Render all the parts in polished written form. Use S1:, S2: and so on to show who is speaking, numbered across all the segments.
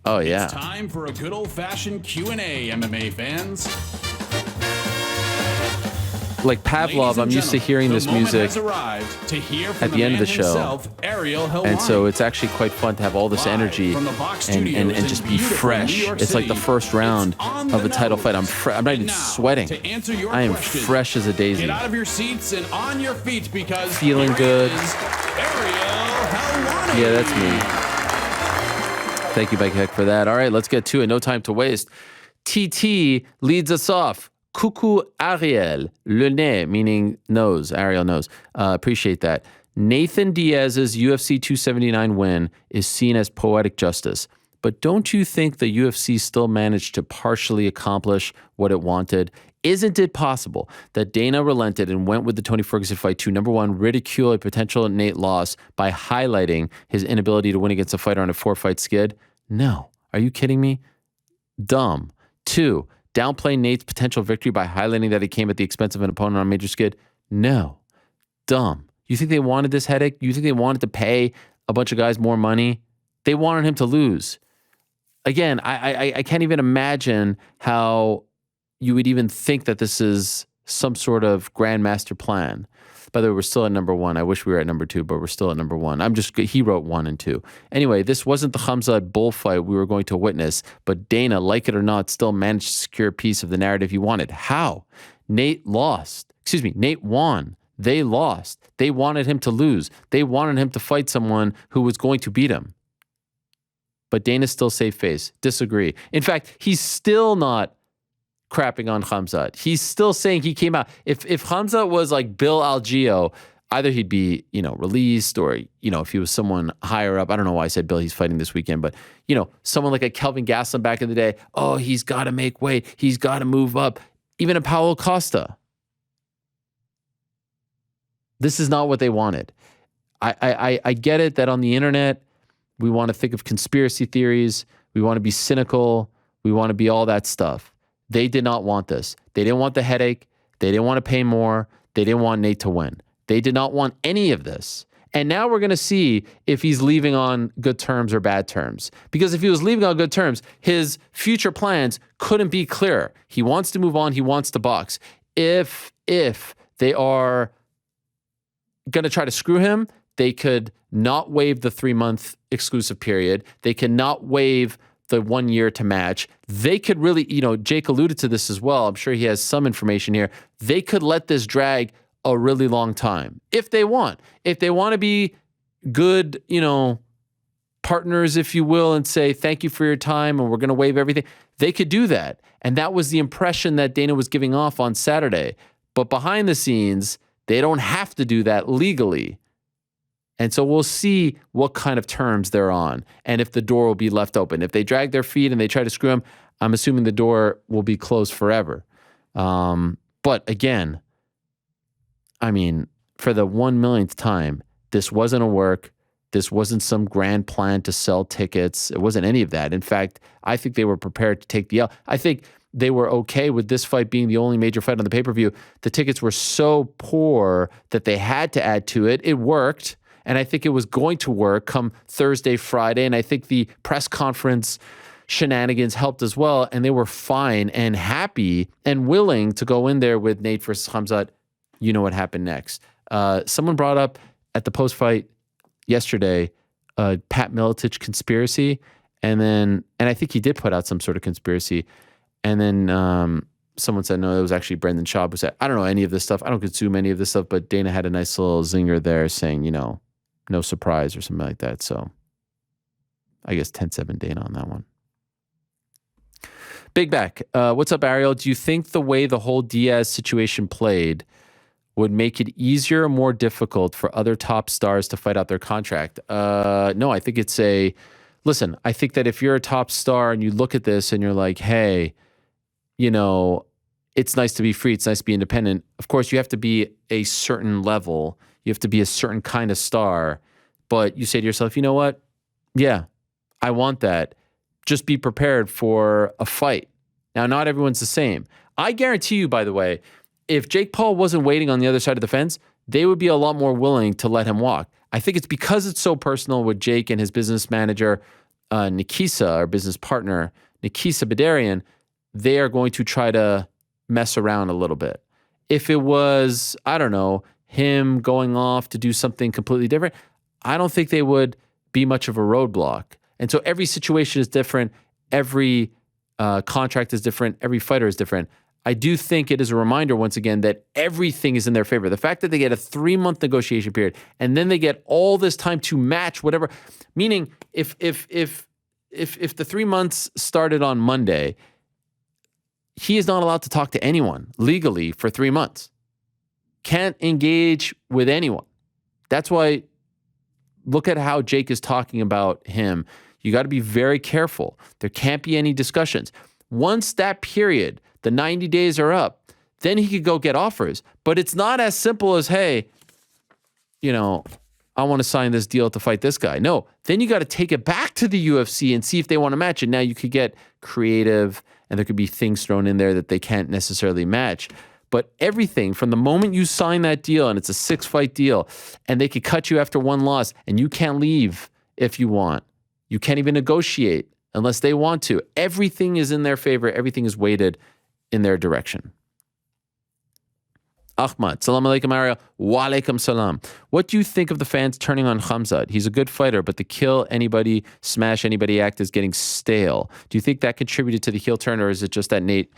S1: Oh, yeah.
S2: It's time for a good old-fashioned Q&A, MMA fans.
S1: Like Pavlov, I'm used to hearing this music
S2: at
S1: the end of the show.
S2: Himself, Ariel Helwani.
S1: And so it's actually quite fun to have all this energy and just be fresh. It's like the first round of a title fight. I'm not even sweating. I am fresh as a daisy.
S2: Get out of your seats and on your feet because
S1: feeling good.
S2: Ariel Helwani.
S1: Yeah, that's me. Thank you, Becky Heck, for that. All right, let's get to it. No time to waste. TT leads us off. Coucou Ariel, le nez, meaning nose. Ariel knows. Appreciate that. Nathan Diaz's UFC 279 win is seen as poetic justice. But don't you think the UFC still managed to partially accomplish what it wanted? Isn't it possible that Dana relented and went with the Tony Ferguson fight to, number one, ridicule a potential Nate loss by highlighting his inability to win against a fighter on a 4-fight skid? No. Are you kidding me? Dumb. 2, downplay Nate's potential victory by highlighting that he came at the expense of an opponent on a major skid? No. Dumb. You think they wanted this headache? You think they wanted to pay a bunch of guys more money? They wanted him to lose. Again, I can't even imagine how you would even think that this is some sort of grandmaster plan. By the way, we're still at number 1. I wish we were at number 2, but we're still at number 1. He wrote 1 and 2. Anyway, this wasn't the Khamzat bullfight we were going to witness, but Dana, like it or not, still managed to secure a piece of the narrative he wanted. How? Nate won. They lost. They wanted him to lose. They wanted him to fight someone who was going to beat him. But Dana's still safe face. Disagree. In fact, he's still not crapping on Khamzat. He's still saying he came out. If Khamzat was like Bill Algeo, either he'd be, released or, if he was someone higher up. I don't know why I said Bill, he's fighting this weekend, but, someone like a Kelvin Gastelum back in the day, oh, he's got to make weight. He's got to move up. Even a Paulo Costa. This is not what they wanted. I get it that on the internet, we want to think of conspiracy theories. We want to be cynical. We want to be all that stuff. They did not want this. They didn't want the headache. They didn't want to pay more. They didn't want Nate to win. They did not want any of this. And now we're going to see if he's leaving on good terms or bad terms. Because if he was leaving on good terms, his future plans couldn't be clearer. He wants to move on. He wants to box. If they are going to try to screw him, they could not waive the 3-month exclusive period. They cannot waive the 1 year to match. They could really, Jake alluded to this as well. I'm sure he has some information here. They could let this drag a really long time if they want. If they want to be good, partners, if you will, and say, thank you for your time and we're going to waive everything, they could do that. And that was the impression that Dana was giving off on Saturday. But behind the scenes, they don't have to do that legally. And so we'll see what kind of terms they're on and if the door will be left open. If they drag their feet and they try to screw him, I'm assuming the door will be closed forever. But again, for the 1 millionth time, this wasn't a work. This wasn't some grand plan to sell tickets. It wasn't any of that. In fact, I think they were prepared to take the L. I think they were okay with this fight being the only major fight on the pay-per-view. The tickets were so poor that they had to add to it. It worked. And I think it was going to work come Thursday, Friday. And I think the press conference shenanigans helped as well. And they were fine and happy and willing to go in there with Nate versus Khamzat. You know what happened next. Someone brought up at the post-fight yesterday, Pat Miletich conspiracy. And I think he did put out some sort of conspiracy. And then someone said, no, it was actually Brendan Schaub who said, I don't know any of this stuff. I don't consume any of this stuff. But Dana had a nice little zinger there saying, no surprise or something like that. So I guess 10-7 Dana on that one. Big Back. What's up, Ariel? Do you think the way the whole Diaz situation played would make it easier or more difficult for other top stars to fight out their contract? No, I think it's listen, I think that if you're a top star and you look at this and you're like, hey, it's nice to be free. It's nice to be independent. Of course, you have to be a certain level. You have to be a certain kind of star. But you say to yourself, you know what? Yeah, I want that. Just be prepared for a fight. Now, not everyone's the same. I guarantee you, by the way, if Jake Paul wasn't waiting on the other side of the fence, they would be a lot more willing to let him walk. I think it's because it's so personal with Jake and his business manager. Nikisa, our business partner, Nikisa Bedarian, they are going to try to mess around a little bit. If it was, I don't know, him going off to do something completely different, I don't think they would be much of a roadblock. And so every situation is different. Every contract is different. Every fighter is different. I do think it is a reminder, once again, that everything is in their favor. The fact that they get a 3-month negotiation period and then they get all this time to match whatever, meaning if the 3 months started on Monday, he is not allowed to talk to anyone legally for 3 months. Can't engage with anyone. That's why look at how Jake is talking about him. You got to be very careful. There can't be any discussions. Once that period, the 90 days are up, then he could go get offers. But it's not as simple as, hey, I want to sign this deal to fight this guy. No, then you got to take it back to the UFC and see if they want to match it. Now you could get creative and there could be things thrown in there that they can't necessarily match. But everything from the moment you sign that deal and it's a 6-fight deal and they could cut you after 1 loss and you can't leave if you want. You can't even negotiate unless they want to. Everything is in their favor. Everything is weighted in their direction. Ahmad, salam alaikum, Ariel. Wa alaikum salam. What do you think of the fans turning on Khamzat? He's a good fighter, but the kill anybody, smash anybody act is getting stale. Do you think that contributed to the heel turn, or is it just that Nate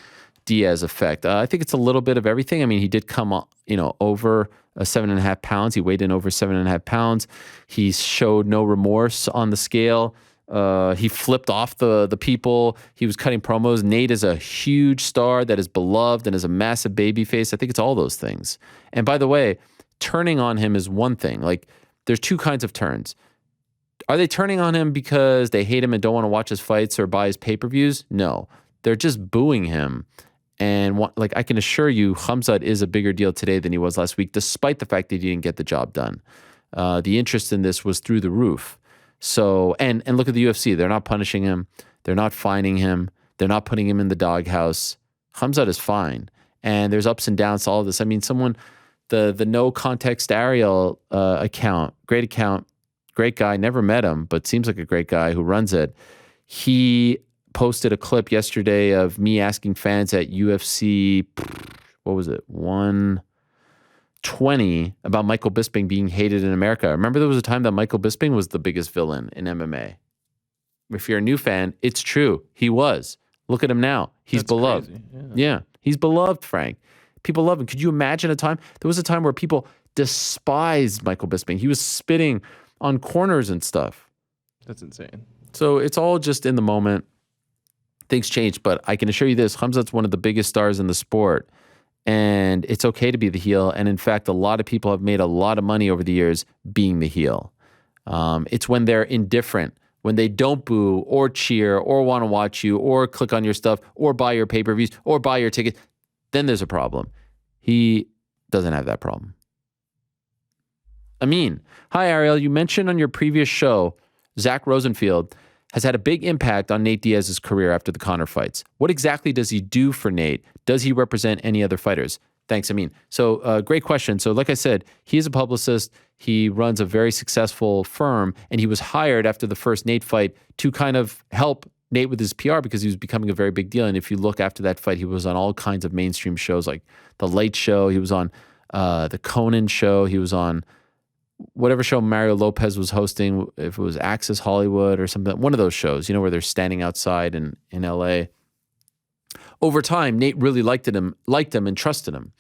S1: Diaz effect? I think it's a little bit of everything. I mean, he did come, over 7.5 pounds. He weighed in over 7.5 pounds. He showed no remorse on the scale. He flipped off the people. He was cutting promos. Nate is a huge star that is beloved and is a massive baby face. I think it's all those things. And by the way, turning on him is one thing. Like, there's 2 kinds of turns. Are they turning on him because they hate him and don't want to watch his fights or buy his pay-per-views? No. They're just booing him. And I can assure you, Khamzat is a bigger deal today than he was last week, despite the fact that he didn't get the job done. The interest in this was through the roof. So, and look at the UFC. They're not punishing him. They're not fining him. They're not putting him in the doghouse. Khamzat is fine. And there's ups and downs to all of this. I mean, the no context Ariel account, great guy, never met him, but seems like a great guy who runs it. He posted a clip yesterday of me asking fans at UFC, 120 about Michael Bisping being hated in America. Remember there was a time that Michael Bisping was the biggest villain in MMA. If you're a new fan, it's true. He was. Look at him now. He's beloved. Yeah, he's beloved, Frank. People love him. Could you imagine a time? There was a time where people despised Michael Bisping. He was spitting on corners and stuff.
S3: That's insane.
S1: So it's all just in the moment. Things change, but I can assure you this, Khamzat's one of the biggest stars in the sport, and it's okay to be the heel. And in fact, a lot of people have made a lot of money over the years being the heel. It's when they're indifferent, when they don't boo or cheer or want to watch you or click on your stuff or buy your pay-per-views or buy your ticket, then there's a problem. He doesn't have that problem. Amin. Hi, Ariel. You mentioned on your previous show, Zach Rosenfield has had a big impact on Nate Diaz's career after the Conor fights. What exactly does he do for Nate? Does he represent any other fighters? Thanks, Amin. So great question. So like I said, he is a publicist. He runs a very successful firm, and he was hired after the first Nate fight to kind of help Nate with his PR because he was becoming a very big deal. And if you look after that fight, he was on all kinds of mainstream shows like The Late Show. He was on The Conan Show. He was on whatever show Mario Lopez was hosting, if it was Access Hollywood or something, one of those shows, where they're standing outside in LA. Over time, Nate really liked him and trusted him.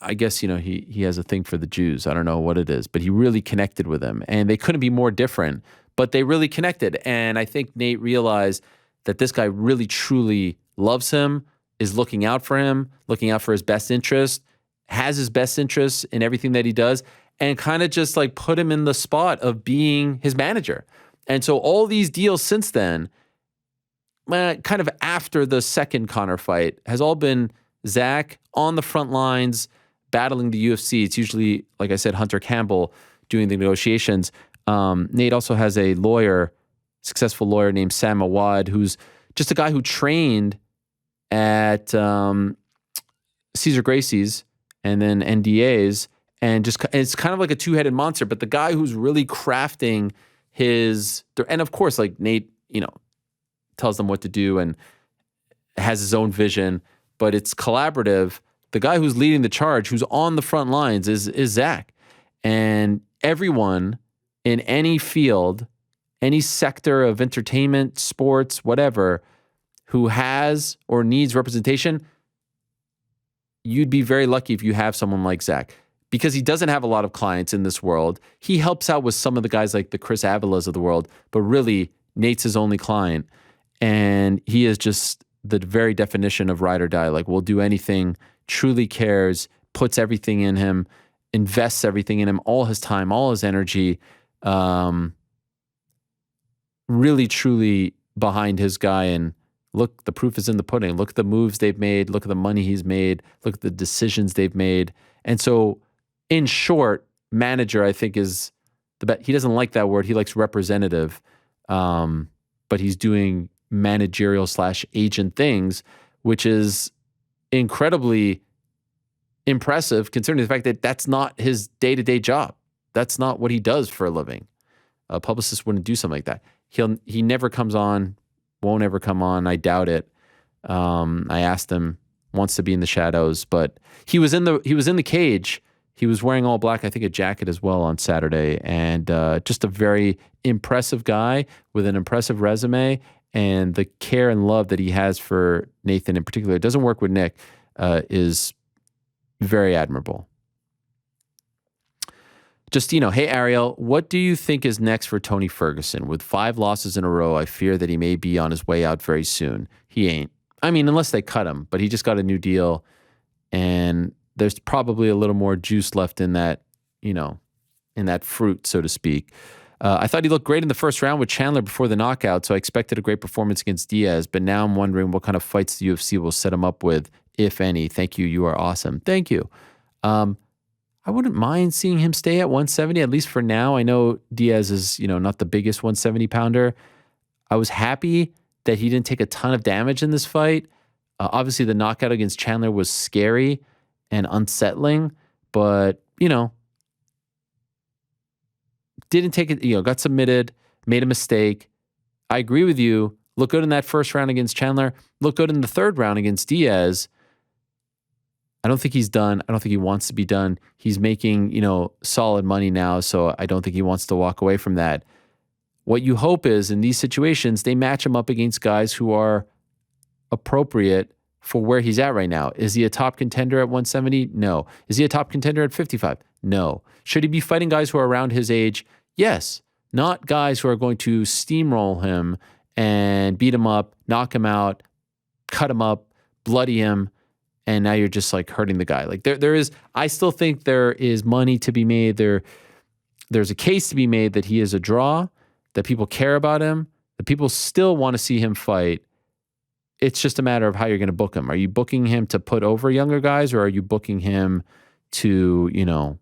S1: I guess, he has a thing for the Jews. I don't know what it is, but he really connected with him, and they couldn't be more different, but they really connected. And I think Nate realized that this guy really, truly loves him, is looking out for him, looking out for his best interest, has his best interests in everything that he does, and kind of just put him in the spot of being his manager. And so all these deals since then, kind of after the second Conor fight, has all been Zach on the front lines battling the UFC. It's usually, like I said, Hunter Campbell doing the negotiations. Nate also has a successful lawyer named Sam Awad, who's just a guy who trained at Cesar Gracie's and then NDA's. And it's kind of like a two-headed monster, but the guy who's really crafting and of course, Nate tells them what to do and has his own vision, but it's collaborative. The guy who's leading the charge, who's on the front lines, is Zach. And everyone in any field, any sector of entertainment, sports, whatever, who has or needs representation, you'd be very lucky if you have someone like Zach. Because he doesn't have a lot of clients in this world. He helps out with some of the guys like the Chris Avilas of the world, but really, Nate's his only client. And he is just the very definition of ride or die. Like, will do anything, truly cares, puts everything in him, invests everything in him, all his time, all his energy, really, truly behind his guy. And look, the proof is in the pudding. Look at the moves they've made. Look at the money he's made. Look at the decisions they've made. And so, in short, manager, I think, is the best. He doesn't like that word. He likes representative. But he's doing managerial / agent things, which is incredibly impressive considering the fact that that's not his day-to-day job. That's not what he does for a living. A publicist wouldn't do something like that. He never comes on, won't ever come on. I doubt it. I asked him, wants to be in the shadows, but he was in the cage. He was wearing all black, I think a jacket as well on Saturday, and just a very impressive guy with an impressive resume, and the care and love that he has for Nathan in particular, it doesn't work with Nick, is very admirable. Just, hey, Ariel, what do you think is next for Tony Ferguson? With 5 losses in a row, I fear that he may be on his way out very soon. He ain't. I mean, unless they cut him, but he just got a new deal, and there's probably a little more juice left in that, in that fruit, so to speak. I thought he looked great in the first round with Chandler before the knockout, so I expected a great performance against Diaz, but now I'm wondering what kind of fights the UFC will set him up with, if any. Thank you. You are awesome. Thank you. I wouldn't mind seeing him stay at 170, at least for now. I know Diaz is, not the biggest 170-pounder. I was happy that he didn't take a ton of damage in this fight. Obviously, the knockout against Chandler was scary and unsettling, but, didn't take it, got submitted, made a mistake. I agree with you. Look good in that first round against Chandler. Look good in the third round against Diaz. I don't think he's done. I don't think he wants to be done. He's making, solid money now, so I don't think he wants to walk away from that. What you hope is in these situations, they match him up against guys who are appropriate for where he's at right now. Is he a top contender at 170? No. Is he a top contender at 55? No. Should he be fighting guys who are around his age? Yes. Not guys who are going to steamroll him and beat him up, knock him out, cut him up, bloody him, and now you're just like hurting the guy. Like I still think there is money to be made. There's a case to be made that he is a draw, that people care about him, that people still want to see him fight. It's just a matter of how you're going to book him. Are you booking him to put over younger guys, or are you booking him to,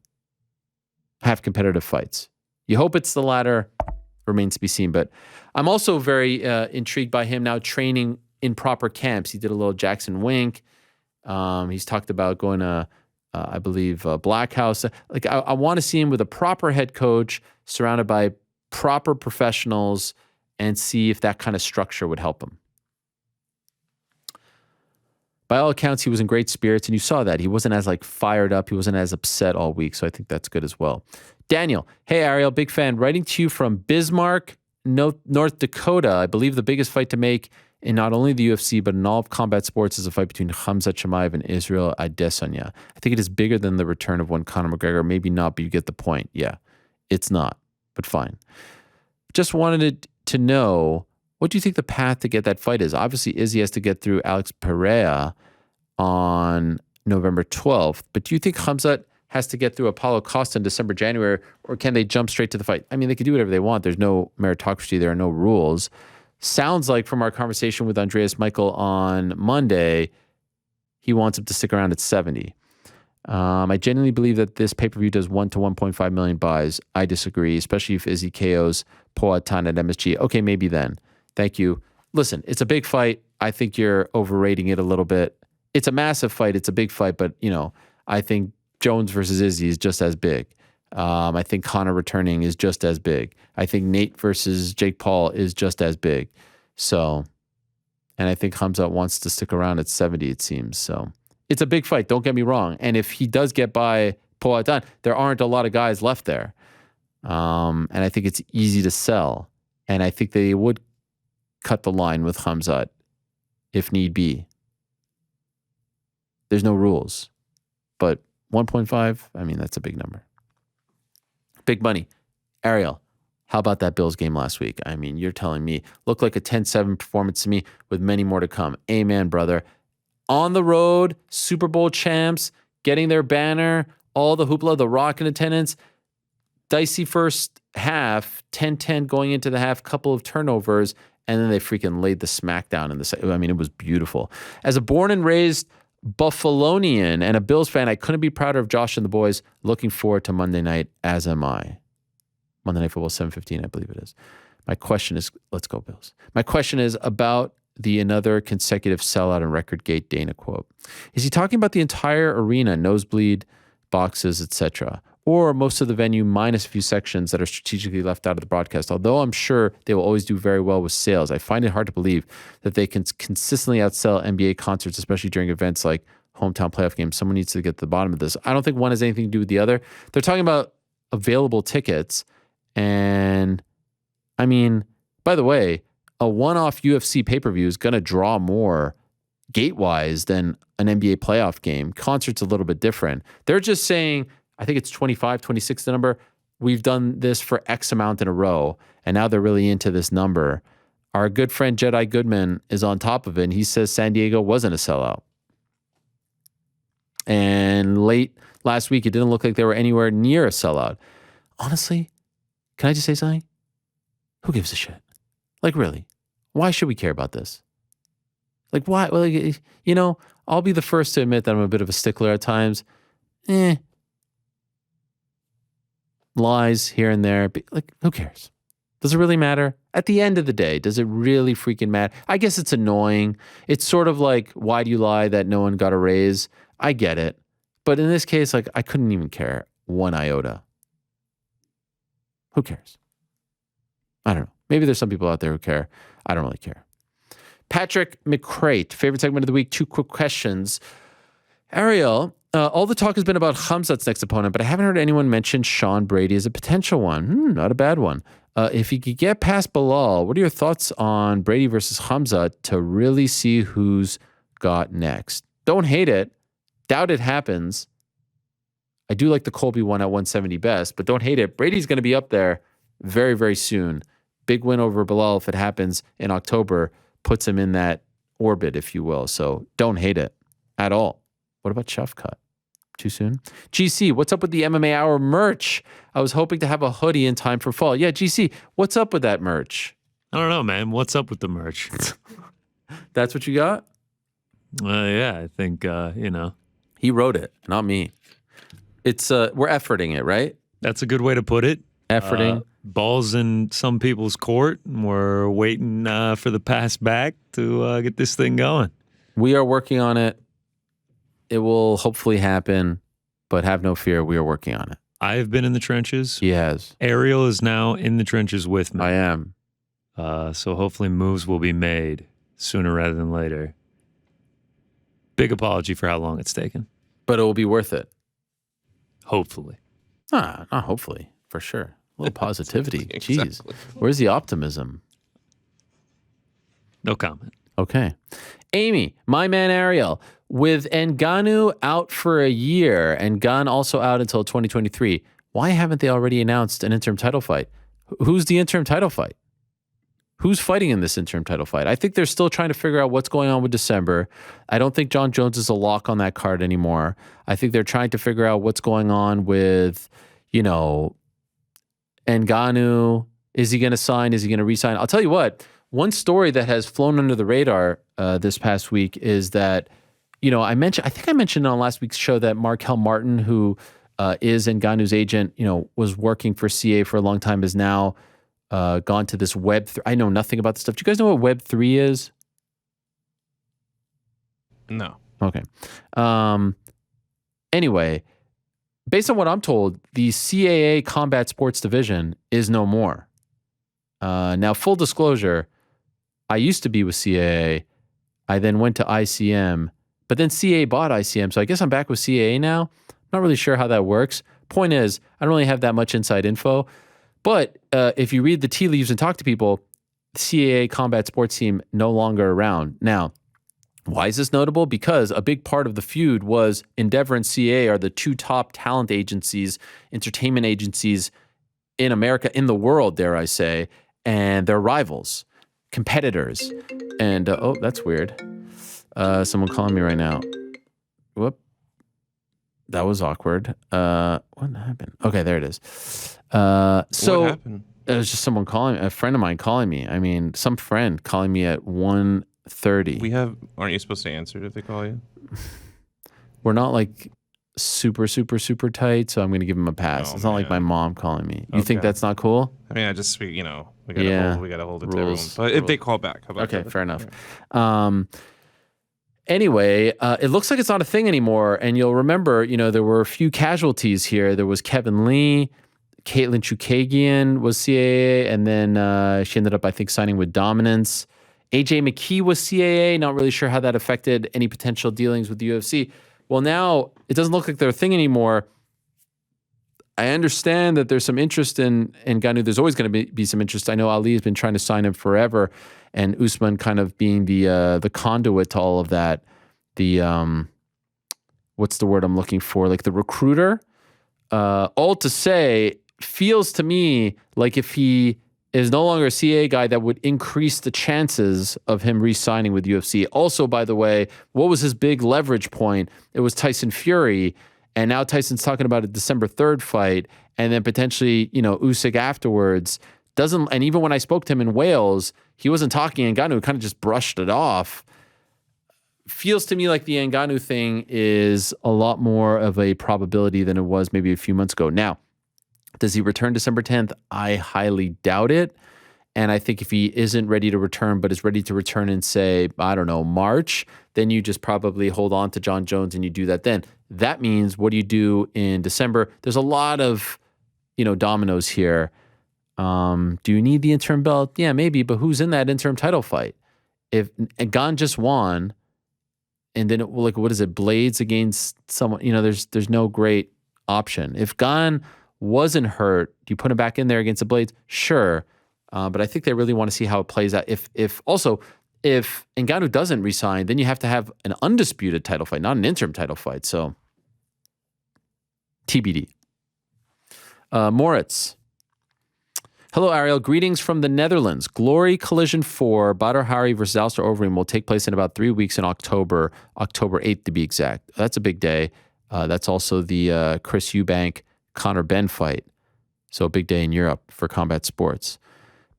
S1: have competitive fights? You hope it's the latter, remains to be seen. But I'm also very intrigued by him now training in proper camps. He did a little Jackson Wink. He's talked about going to, I believe, Black House. Like I want to see him with a proper head coach, surrounded by proper professionals, and see if that kind of structure would help him. By all accounts, he was in great spirits, and you saw that. He wasn't as fired up. He wasn't as upset all week, so I think that's good as well. Daniel, hey, Ariel, big fan. Writing to you from Bismarck, North Dakota. I believe the biggest fight to make in not only the UFC, but in all of combat sports is a fight between Khamzat Chimaev and Israel Adesanya. I think it is bigger than the return of one Conor McGregor. Maybe not, but you get the point. Yeah, it's not, but fine. Just wanted to know, what do you think the path to get that fight is? Obviously, Izzy has to get through Alex Pereira on November 12th, but do you think Khamzat has to get through Apollo Costa in December, January, or can they jump straight to the fight? I mean, they could do whatever they want. There's no meritocracy. There are no rules. Sounds like from our conversation with Andreas Michael on Monday, he wants him to stick around at 70. I genuinely believe that this pay-per-view does 1 to 1.5 million buys. I disagree, especially if Izzy KOs Poatan at MSG. Okay, maybe then. Thank you. Listen, it's a big fight. I think you're overrating it a little bit. It's a massive fight. It's a big fight, but, I think Jones versus Izzy is just as big. I think Conor returning is just as big. I think Nate versus Jake Paul is just as big. So, and I think Khamzat wants to stick around at 70, it seems. So it's a big fight. Don't get me wrong. And if he does get by Poatan, there aren't a lot of guys left there. And I think it's easy to sell. And I think they would cut the line with Khamzat if need be. There's no rules. But 1.5, I mean, that's a big number. Big money. Ariel, how about that Bills game last week? I mean, you're telling me, looked like a 10-7 performance to me with many more to come. Amen, brother. On the road, Super Bowl champs, getting their banner, all the hoopla, the Rock in attendance. Dicey first half, 10-10 going into the half, couple of turnovers, and then they freaking laid the smackdown in the second. I mean, it was beautiful. As a born and raised Buffalonian and a Bills fan, I couldn't be prouder of Josh and the boys. Looking forward to Monday night, as am I. Monday Night Football, 7:15, I believe it is. My question is, let's go Bills. My question is about the another consecutive sellout and record gate Dana quote. Is he talking about the entire arena, nosebleed, boxes, etc., or most of the venue minus a few sections that are strategically left out of the broadcast? Although I'm sure they will always do very well with sales, I find it hard to believe that they can consistently outsell NBA concerts, especially during events like hometown playoff games. Someone needs to get to the bottom of this. I don't think one has anything to do with the other. They're talking about available tickets. And I mean, by the way, a one-off UFC pay-per-view is going to draw more gate-wise than an NBA playoff game. Concert's a little bit different. They're just saying, I think it's 25, 26 the number. We've done this for X amount in a row, and now they're really into this number. Our good friend Jedi Goodman is on top of it, and he says San Diego wasn't a sellout. And late last week, it didn't look like they were anywhere near a sellout. Honestly, can I just say something? Who gives a shit? Like, really? Why should we care about this? Like, why? Well, you know, I'll be the first to admit that I'm a bit of a stickler at times. Lies here and there. Like, who cares? Does it really matter? At the end of the day, does it really freaking matter? I guess it's annoying. It's sort of like, why do you lie that no one got a raise? I get it. But in this case, like, I couldn't even care one iota. Who cares? I don't know. Maybe there's some people out there who care. I don't really care. Patrick McCrate, favorite segment of the week, 2 quick questions. Ariel, all the talk has been about Khamzat's next opponent, but I haven't heard anyone mention Sean Brady as a potential one. Not a bad one. If he could get past Bilal, what are your thoughts on Brady versus Khamzat to really see who's got next? Don't hate it. Doubt it happens. I do like the Colby one at 170 best, but don't hate it. Brady's going to be up there very, very soon. Big win over Bilal, if it happens in October, puts him in that orbit, if you will. So don't hate it at all. What about Shafkat? Too soon? GC, what's up with the MMA Hour merch? I was hoping to have a hoodie in time for fall. Yeah, GC, what's up with that merch?
S3: I don't know, man. What's up with the merch?
S1: That's what you got?
S3: Yeah, I think, you know.
S1: He wrote it, not me. It's we're efforting it, right?
S3: That's a good way to put it.
S1: Efforting.
S3: Ball's in some people's court. We're waiting for the pass back to get this thing going.
S1: We are working on it. It will hopefully happen, but have no fear. We are working on it.
S3: I have been in the trenches.
S1: He has.
S3: Ariel is now in the trenches with me.
S1: I am.
S3: So hopefully moves will be made sooner rather than later. Big apology for how long it's taken.
S1: But it will be worth it.
S3: Hopefully.
S1: Not hopefully, for sure. A little positivity.
S4: Exactly.
S1: Jeez. Where's the optimism?
S3: No comment.
S1: Okay. Amy, my man Ariel, with Ngannou out for a year and Gunn also out until 2023, why haven't they already announced an interim title fight? Who's the interim title fight? Who's fighting in this interim title fight? I think they're still trying to figure out what's going on with December. I don't think John Jones is a lock on that card anymore. I think they're trying to figure out what's going on with, you know, Ngannou. Is he going to sign? Is he going to resign? I'll tell you what, one story that has flown under the radar this past week is that, you know, I think I mentioned on last week's show that Markel Martin, who is Ngannou's agent, you know, was working for CA for a long time, is now gone to this Web3. I know nothing about this stuff. Do you guys know what Web3 is?
S4: No.
S1: Okay. Anyway, based on what I'm told, the CAA Combat Sports Division is no more. Now, full disclosure, I used to be with CAA. I then went to ICM, but then CAA bought ICM. So I guess I'm back with CAA now. Not really sure how that works. Point is, I don't really have that much inside info. But if you read the tea leaves and talk to people, the CAA Combat Sports Team no longer around. Now, why is this notable? Because a big part of the feud was Endeavor and CAA are the two top talent agencies, entertainment agencies in America, in the world, dare I say, and they're rivals, competitors. And, oh, that's weird. Someone calling me right now. Whoop. That was awkward. What happened? Okay, there it is. So
S4: what happened?
S1: It was just someone calling, a friend of mine calling me. I mean, some friend calling me at 1:30.
S4: Aren't you supposed to answer if they call you?
S1: We're not like super tight, so I'm going to give him a pass.
S4: Oh,
S1: it's not like my
S4: man.
S1: mom calling me. You think
S4: Okay.
S1: that's not cool?
S4: I mean, we gotta hold it to everyone.
S1: Rules.
S4: But if they call back, how about
S1: Okay,
S4: that?
S1: fair enough. Anyway, it looks like it's not a thing anymore. And you'll remember, there were a few casualties here. There was Kevin Lee, Caitlin Chukagian was CAA, and then she ended up, I think, signing with Dominance. AJ McKee was CAA. Not really sure how that affected any potential dealings with the UFC. Well, now it doesn't look like they're a thing anymore. I understand that there's some interest in Ngannou. There's always going to be some interest. I know Ali has been trying to sign him forever, and Usman kind of being the conduit to all of that. The what's the word I'm looking for? Like the recruiter. All to say, feels to me like if he is no longer a CAA guy, that would increase the chances of him re-signing with UFC. Also, by the way, what was his big leverage point? It was Tyson Fury. And now Tyson's talking about a December 3rd fight, and then potentially, Usyk afterwards. And even when I spoke to him in Wales, he wasn't talking Ngannou, kind of just brushed it off. Feels to me like the Ngannou thing is a lot more of a probability than it was maybe a few months ago. Now, does he return December 10th? I highly doubt it. And I think if he isn't ready to return, but is ready to return in, say, I don't know, March, then you just probably hold on to John Jones and you do that then. That means, what do you do in December? There's a lot of, dominoes here. Do you need the interim belt? Yeah, maybe, but who's in that interim title fight? If Ngannou just won, and then what is it? Blades against someone? There's no great option. If Ngannou wasn't hurt, do you put him back in there against the Blades? Sure. But I think they really want to see how it plays out. If Ngannou doesn't resign, then you have to have an undisputed title fight, not an interim title fight. So, TBD. Moritz. Hello, Ariel. Greetings from the Netherlands. Glory Collision 4, Badr Hari versus Alistair Overeem will take place in about 3 weeks in October 8th to be exact. That's a big day. That's also the Chris Eubank, Conor Benn fight. So a big day in Europe for combat sports.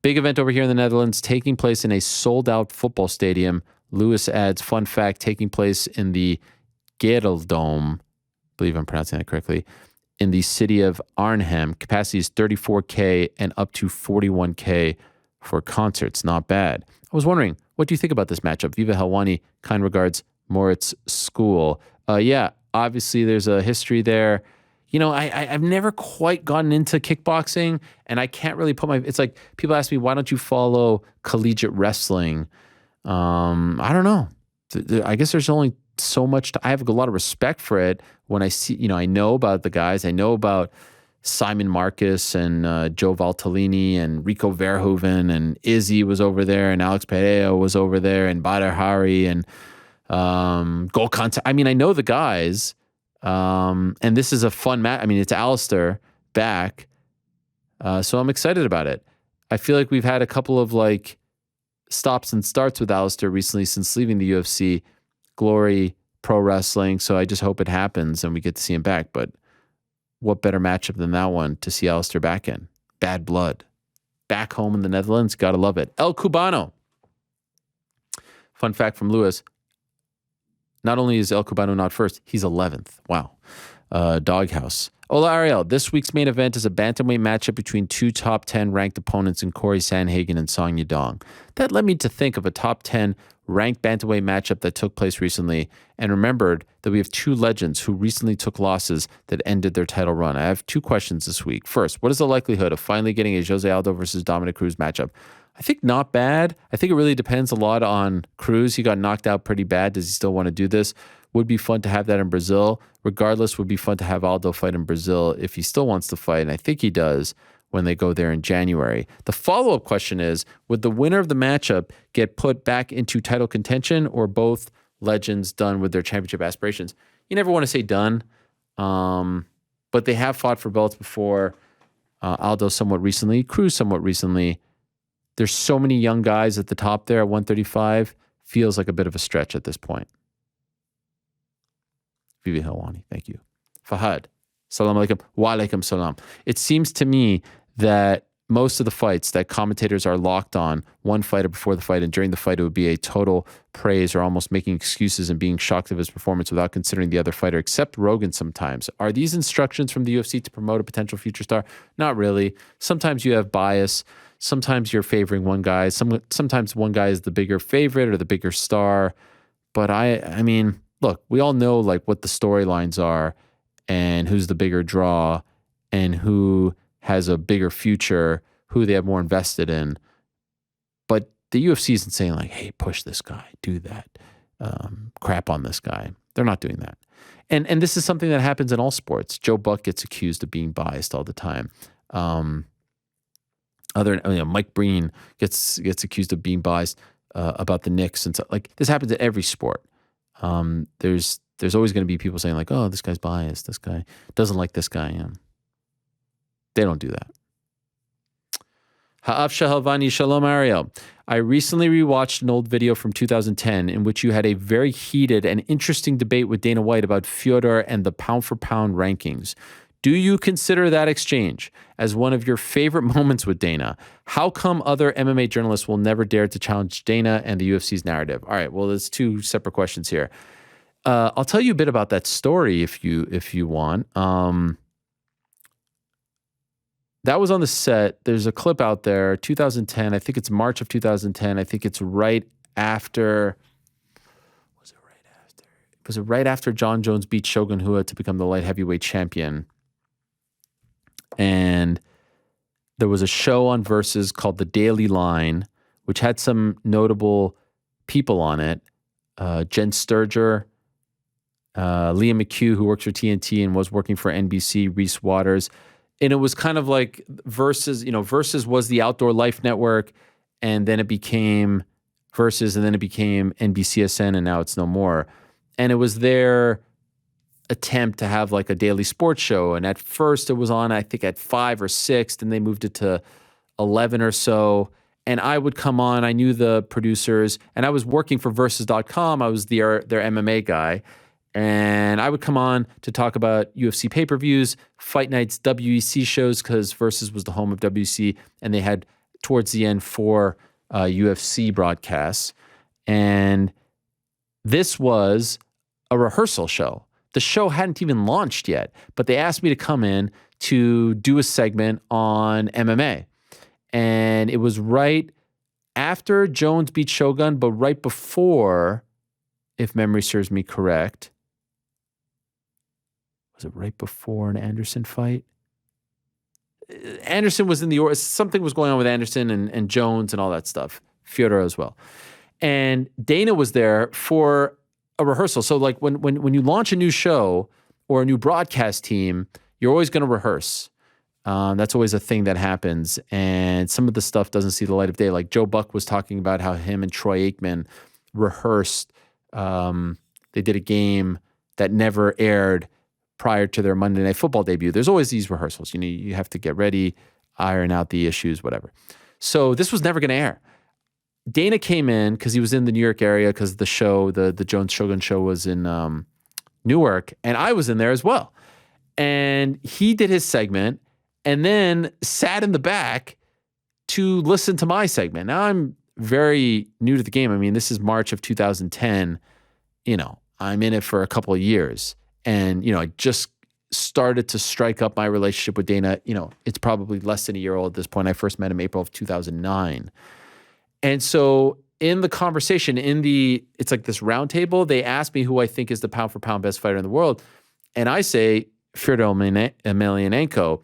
S1: Big event over here in the Netherlands, taking place in a sold-out football stadium. Lewis adds, fun fact, taking place in the Gereldome, I believe I'm pronouncing that correctly, in the city of Arnhem. Capacity is 34K and up to 41K for concerts. Not bad. I was wondering, what do you think about this matchup? Viva Helwani, kind regards, Moritz School. Yeah, obviously there's a history there. I've never quite gotten into kickboxing, and I can't really it's like people ask me, why don't you follow collegiate wrestling? I don't know. I guess there's only so much. I have a lot of respect for it when I see, I know about the guys. I know about Simon Marcus and Joe Valtellini and Rico Verhoeven, and Izzy was over there, and Alex Pereira was over there, and Badr Hari and Golkan. I mean, I know the guys. And this is a fun match. I mean, it's Alistair back. So I'm excited about it. I feel like we've had a couple of stops and starts with Alistair recently since leaving the UFC. Glory Pro Wrestling. So I just hope it happens and we get to see him back. But what better matchup than that one to see Alistair back in? Bad blood. Back home in the Netherlands. Gotta love it. El Cubano. Fun fact from Lewis. Not only is El Cubano not first, he's 11th. Wow. Doghouse. Hola, Ariel. This week's main event is a bantamweight matchup between two top 10 ranked opponents in Corey Sandhagen and Song Yadong. That led me to think of a top 10 ranked bantamweight matchup that took place recently and remembered that we have two legends who recently took losses that ended their title run. I have two questions this week. First, what is the likelihood of finally getting a Jose Aldo versus Dominic Cruz matchup? I think not bad. I think it really depends a lot on Cruz. He got knocked out pretty bad. Does he still want to do this? Would be fun to have that in Brazil. Regardless, would be fun to have Aldo fight in Brazil if he still wants to fight, and I think he does when they go there in January. The follow-up question is, would the winner of the matchup get put back into title contention, or both legends done with their championship aspirations? You never want to say done, but they have fought for belts before. Aldo somewhat recently, Cruz somewhat recently. There's so many young guys at the top there at 135. Feels like a bit of a stretch at this point. Ariel Helwani, thank you. Fahad, salam alaikum, wa alaikum salam. It seems to me that most of the fights that commentators are locked on one fighter before the fight, and during the fight it would be a total praise or almost making excuses and being shocked of his performance without considering the other fighter, except Rogan sometimes. Are these instructions from the UFC to promote a potential future star? Not really. Sometimes you have bias. Sometimes you're favoring one guy. Sometimes one guy is the bigger favorite or the bigger star. But I mean, look, we all know like what the storylines are and who's the bigger draw and who has a bigger future, who they have more invested in. But the UFC isn't saying like, hey, push this guy, do that, crap on this guy. They're not doing that. And this is something that happens in all sports. Joe Buck gets accused of being biased all the time. Mike Breen gets accused of being biased about the Knicks and so like this happens in every sport. There's always going to be people saying like, oh, this guy's biased. This guy doesn't like this guy. They don't do that. Ha'af Shahalvani Shalom Ariel. I recently rewatched an old video from 2010 in which you had a very heated and interesting debate with Dana White about Fyodor and the pound-for-pound rankings. Do you consider that exchange as one of your favorite moments with Dana? How come other MMA journalists will never dare to challenge Dana and the UFC's narrative? All right, well, there's two separate questions here. I'll tell you a bit about that story if you want. That was on the set. There's a clip out there, 2010. I think it's March of 2010. I think it's right after. Was it right after John Jones beat Shogun Rua to become the light heavyweight champion? And there was a show on Versus called The Daily Line, which had some notable people on it. Jen Sturger, Liam McHugh, who works for TNT and was working for NBC, Reese Waters. And it was kind of like Versus, Versus was the Outdoor Life Network, and then it became Versus, and then it became NBCSN, and now it's no more. And it was their attempt to have like a daily sports show. And at first it was on, I think, at 5 or 6, then they moved it to 11 or so. And I would come on, I knew the producers, and I was working for Versus.com. I was their MMA guy. And I would come on to talk about UFC pay-per-views, fight nights, WEC shows, because Versus was the home of WEC, and they had, towards the end, 4 UFC broadcasts. And this was a rehearsal show. The show hadn't even launched yet, but they asked me to come in to do a segment on MMA. And it was right after Jones beat Shogun, but right before, if memory serves me correct, was it right before an Anderson fight? Anderson was in the, something was going on with Anderson and Jones and all that stuff. Fyodor as well. And Dana was there for a rehearsal. So like when you launch a new show or a new broadcast team, you're always going to rehearse. That's always a thing that happens. And some of the stuff doesn't see the light of day. Like Joe Buck was talking about how him and Troy Aikman rehearsed. They did a game that never aired prior to their Monday Night Football debut. There's always these rehearsals. You have to get ready, iron out the issues, whatever. So this was never going to air. Dana came in because he was in the New York area because the show, the Jones Shogun show was in Newark, and I was in there as well. And he did his segment and then sat in the back to listen to my segment. Now I'm very new to the game. I mean, this is March of 2010. I'm in it for a couple of years. And, I just started to strike up my relationship with Dana, it's probably less than a year old at this point. I first met him April of 2009. And so in the conversation, it's like this round table, they asked me who I think is the pound for pound best fighter in the world. And I say Fyodor Emelianenko.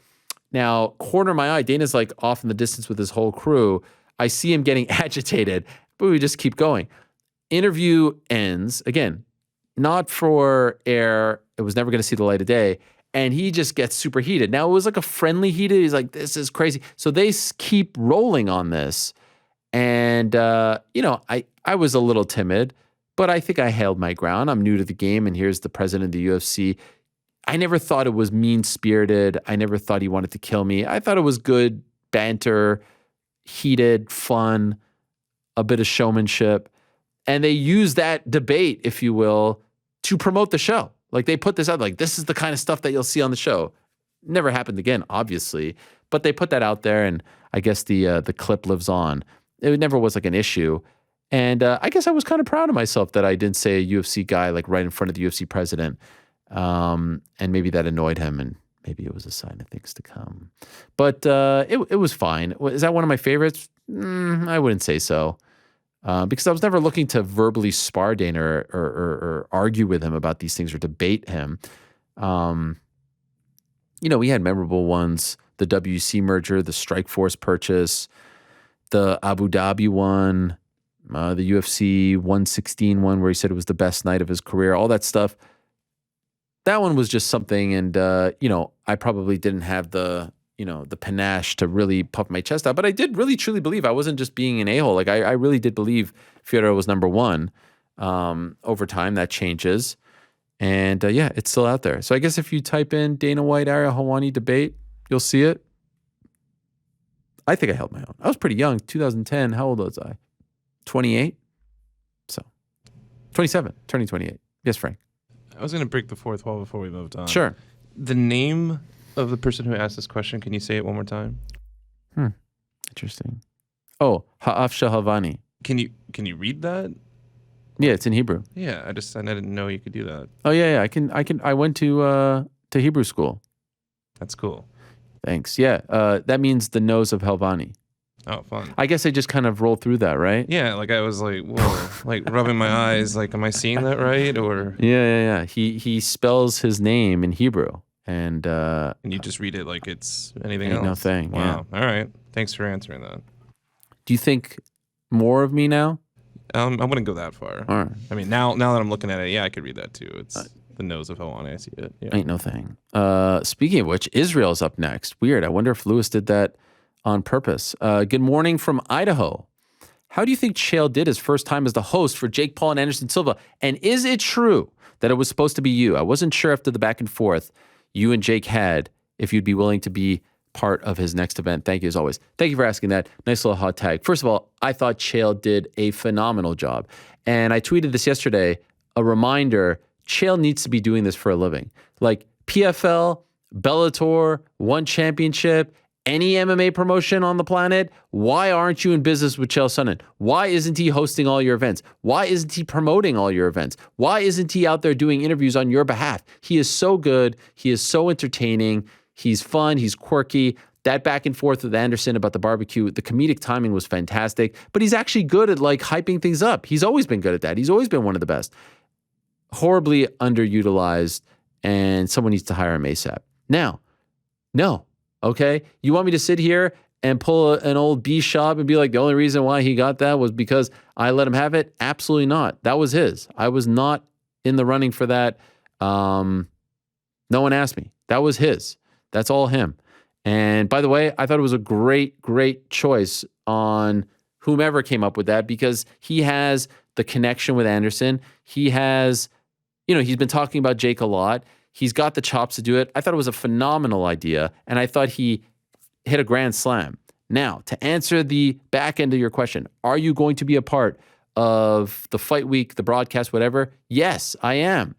S1: Now, corner of my eye, Dana's like off in the distance with his whole crew. I see him getting agitated, but we just keep going. Interview ends, again, not for air. It was never going to see the light of day. And he just gets super heated. Now, it was like a friendly heated. He's like, this is crazy. So they keep rolling on this. And, I was a little timid, but I think I held my ground. I'm new to the game, and here's the president of the UFC. I never thought it was mean-spirited. I never thought he wanted to kill me. I thought it was good banter, heated, fun, a bit of showmanship. And they use that debate, if you will, to promote the show. Like, they put this out, like, this is the kind of stuff that you'll see on the show. Never happened again, obviously. But they put that out there, and I guess the clip lives on. It never was like an issue. And I guess I was kind of proud of myself that I didn't say a UFC guy like right in front of the UFC president. And maybe that annoyed him, and maybe it was a sign of things to come. But it was fine. Is that one of my favorites? I wouldn't say so. Because I was never looking to verbally spar Dana or argue with him about these things or debate him. We had memorable ones. The WC merger, the Strikeforce purchase, the Abu Dhabi one, the UFC 116 one where he said it was the best night of his career, all that stuff. That one was just something, and, I probably didn't have the panache to really puff my chest out, but I did really truly believe I wasn't just being an a-hole. Like, I really did believe Fyodor was number one. Over time, that changes. And, it's still out there. So I guess if you type in Dana White, Ariel Helwani debate, you'll see it. I think I held my own. I was pretty young, 2010. How old was I? 28? So, 27, turning 28. Yes, Frank.
S4: I was going to break the fourth wall before we moved on.
S1: Sure.
S4: The name of the person who asked this question, can you say it one more time?
S1: Interesting. Oh, Ha'afsha Helwani.
S4: Can you read that?
S1: Yeah, it's in Hebrew.
S4: Yeah, I didn't know you could do that.
S1: Oh yeah, I went to Hebrew school.
S4: That's cool.
S1: Thanks. Yeah, that means the nose of Helwani.
S4: Oh, fun.
S1: I guess I just kind of rolled through that, right?
S4: Yeah, like I was like, whoa, like rubbing my eyes, like, am I seeing that right? Or
S1: Yeah. He spells his name in Hebrew, and
S4: you just read it like it's anything
S1: ain't
S4: else.
S1: no thing.
S4: Wow.
S1: Yeah.
S4: All right. Thanks for answering that.
S1: Do you think more of me now?
S4: I wouldn't go that far.
S1: All right.
S4: I mean, now that I'm looking at it, yeah, I could read that too. It's the nose of Helwani. I see it. Yeah.
S1: Ain't no thing. Speaking of which, Israel's up next. Weird. I wonder if Lewis did that on purpose. Good morning from Idaho. How do you think Chael did his first time as the host for Jake Paul and Anderson Silva? And is it true that it was supposed to be you? I wasn't sure after the back and forth you and Jake had if you'd be willing to be part of his next event. Thank you as always. Thank you for asking that. Nice little hot tag. First of all, I thought Chael did a phenomenal job. And I tweeted this yesterday, a reminder, Chael needs to be doing this for a living. Like PFL, Bellator, One Championship, any MMA promotion on the planet, why aren't you in business with Chael Sonnen? Why isn't he hosting all your events? Why isn't he promoting all your events? Why isn't he out there doing interviews on your behalf? He is so good. He is so entertaining. He's fun. He's quirky. That back and forth with Anderson about the barbecue, the comedic timing was fantastic, but he's actually good at like hyping things up. He's always been good at that. He's always been one of the best. Horribly underutilized, and someone needs to hire him ASAP. Now, no. Okay, you want me to sit here and pull an old B shop and be like, the only reason why he got that was because I let him have it? Absolutely not. That was his. I was not in the running for that. No one asked me. That was his. That's all him. And by the way, I thought it was a great, great choice on whomever came up with that because he has the connection with Anderson. He has, he's been talking about Jake a lot. He's got the chops to do it. I thought it was a phenomenal idea, and I thought he hit a grand slam. Now, to answer the back end of your question, are you going to be a part of the fight week, the broadcast, whatever? Yes, I am.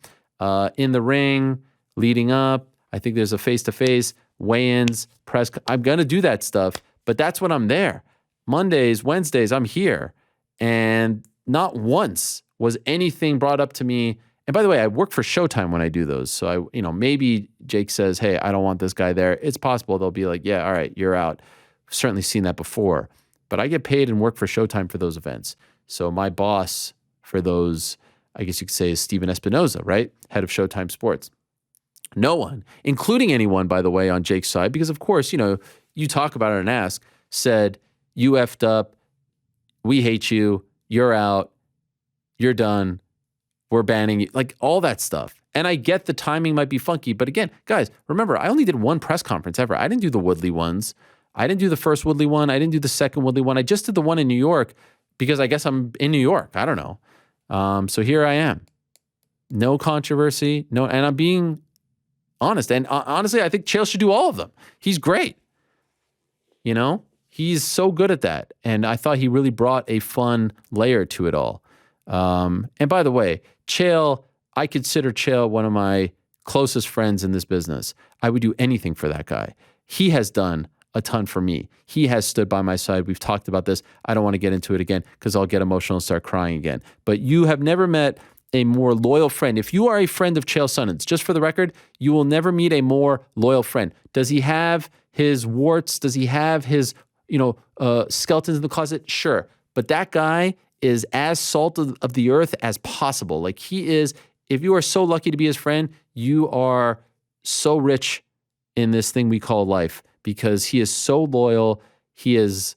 S1: In the ring, leading up, I think there's a face-to-face, weigh-ins, press. I'm going to do that stuff, but that's when I'm there. Mondays, Wednesdays, I'm here. And not once was anything brought up to me And by the way, I work for Showtime when I do those. So maybe Jake says, hey, I don't want this guy there. It's possible they'll be like, yeah, all right, you're out. I've certainly seen that before. But I get paid and work for Showtime for those events. So my boss for those, I guess you could say, is Steven Espinoza, right? Head of Showtime Sports. No one, including anyone, by the way, on Jake's side, because of course, you talk about it and ask, said, you effed up, we hate you, you're out, you're done, we're banning you, like all that stuff. And I get the timing might be funky, but again, guys, remember, I only did one press conference ever. I didn't do the Woodley ones. I didn't do the first Woodley one. I didn't do the second Woodley one. I just did the one in New York because I guess I'm in New York. I don't know. So here I am. No controversy, and I'm being honest. And honestly, I think Chael should do all of them. He's great. He's so good at that. And I thought he really brought a fun layer to it all. And by the way, Chael, I consider Chael one of my closest friends in this business. I would do anything for that guy. He has done a ton for me. He has stood by my side. We've talked about this. I don't want to get into it again because I'll get emotional and start crying again. But you have never met a more loyal friend. If you are a friend of Chael Sonnen's, just for the record, you will never meet a more loyal friend. Does he have his warts? Does he have his, skeletons in the closet? Sure. But that guy is as salt of the earth as possible. Like he is, if you are so lucky to be his friend, you are so rich in this thing we call life because he is so loyal. He is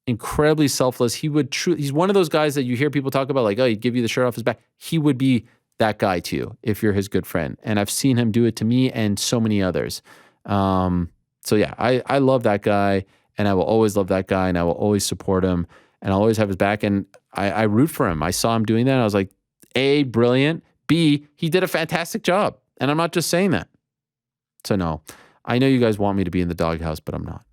S1: incredibly selfless. He's one of those guys that you hear people talk about, like, oh, he'd give you the shirt off his back. He would be that guy to you if you're his good friend. And I've seen him do it to me and so many others. So yeah, I love that guy and I will always love that guy and I will always support him and I'll always have his back. And I root for him. I saw him doing that and I was like, A, brilliant. B, he did a fantastic job. And I'm not just saying that. So no, I know you guys want me to be in the doghouse, but I'm not.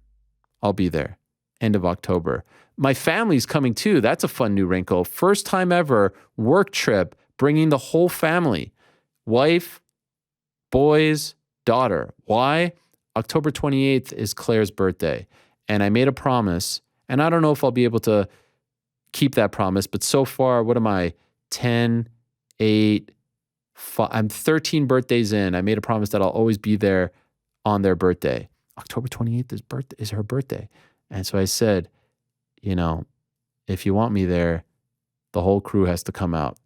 S1: I'll be there. End of October. My family's coming too. That's a fun new wrinkle. First time ever work trip, bringing the whole family. Wife, boys, daughter. Why? October 28th is Claire's birthday. And I made a promise, and I don't know if I'll be able to keep that promise, but so far, what am I? 10, 8, 5, I'm 13 birthdays in. I made a promise that I'll always be there on their birthday. October 28th is her birthday. And so I said, if you want me there, the whole crew has to come out.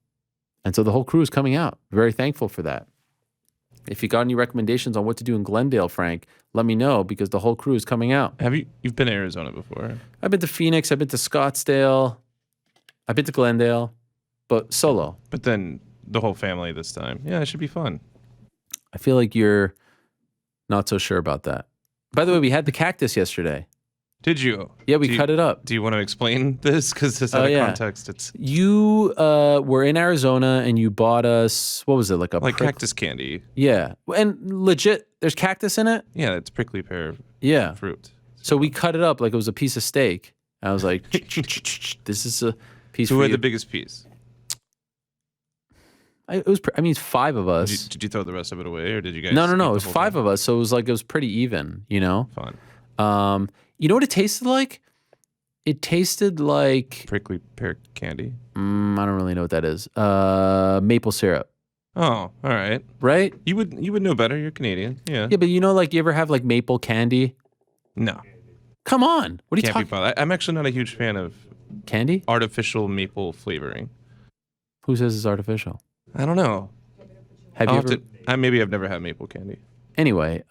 S1: And so the whole crew is coming out. Very thankful for that. If you got any recommendations on what to do in Glendale, Frank, let me know because the whole crew is coming out.
S4: You've been to Arizona before?
S1: I've been to Phoenix. I've been to Scottsdale. I've been to Glendale, but solo.
S4: But then the whole family this time. Yeah, it should be fun.
S1: I feel like you're not so sure about that. By the way, we had the cactus yesterday.
S4: Did you?
S1: Yeah, we cut it up.
S4: Do you want to explain this? Because it's out of context.
S1: You were in Arizona and you bought us, what was it, like
S4: cactus candy.
S1: Yeah. And legit, there's cactus in it?
S4: Yeah, it's prickly pear fruit.
S1: So we cut it up like it was a piece of steak. I was like, this is a piece for you.
S4: Who had the biggest piece?
S1: It's 5 of us.
S4: Did you throw the rest of it away or did you guys?
S1: No. It was 5 of us. So it was pretty even,
S4: Fun.
S1: You know what it tasted like? It tasted like
S4: prickly pear candy.
S1: I don't really know what that is. Maple syrup.
S4: Oh, all right.
S1: Right?
S4: You would know better. You're Canadian. Yeah.
S1: Yeah, but you ever have like maple candy?
S4: No.
S1: Come on. What are you
S4: talking
S1: about?
S4: I'm actually not a huge fan of
S1: candy?
S4: Artificial maple flavoring.
S1: Who says it's artificial?
S4: I don't know. Maybe I've never had maple candy.
S1: Anyway,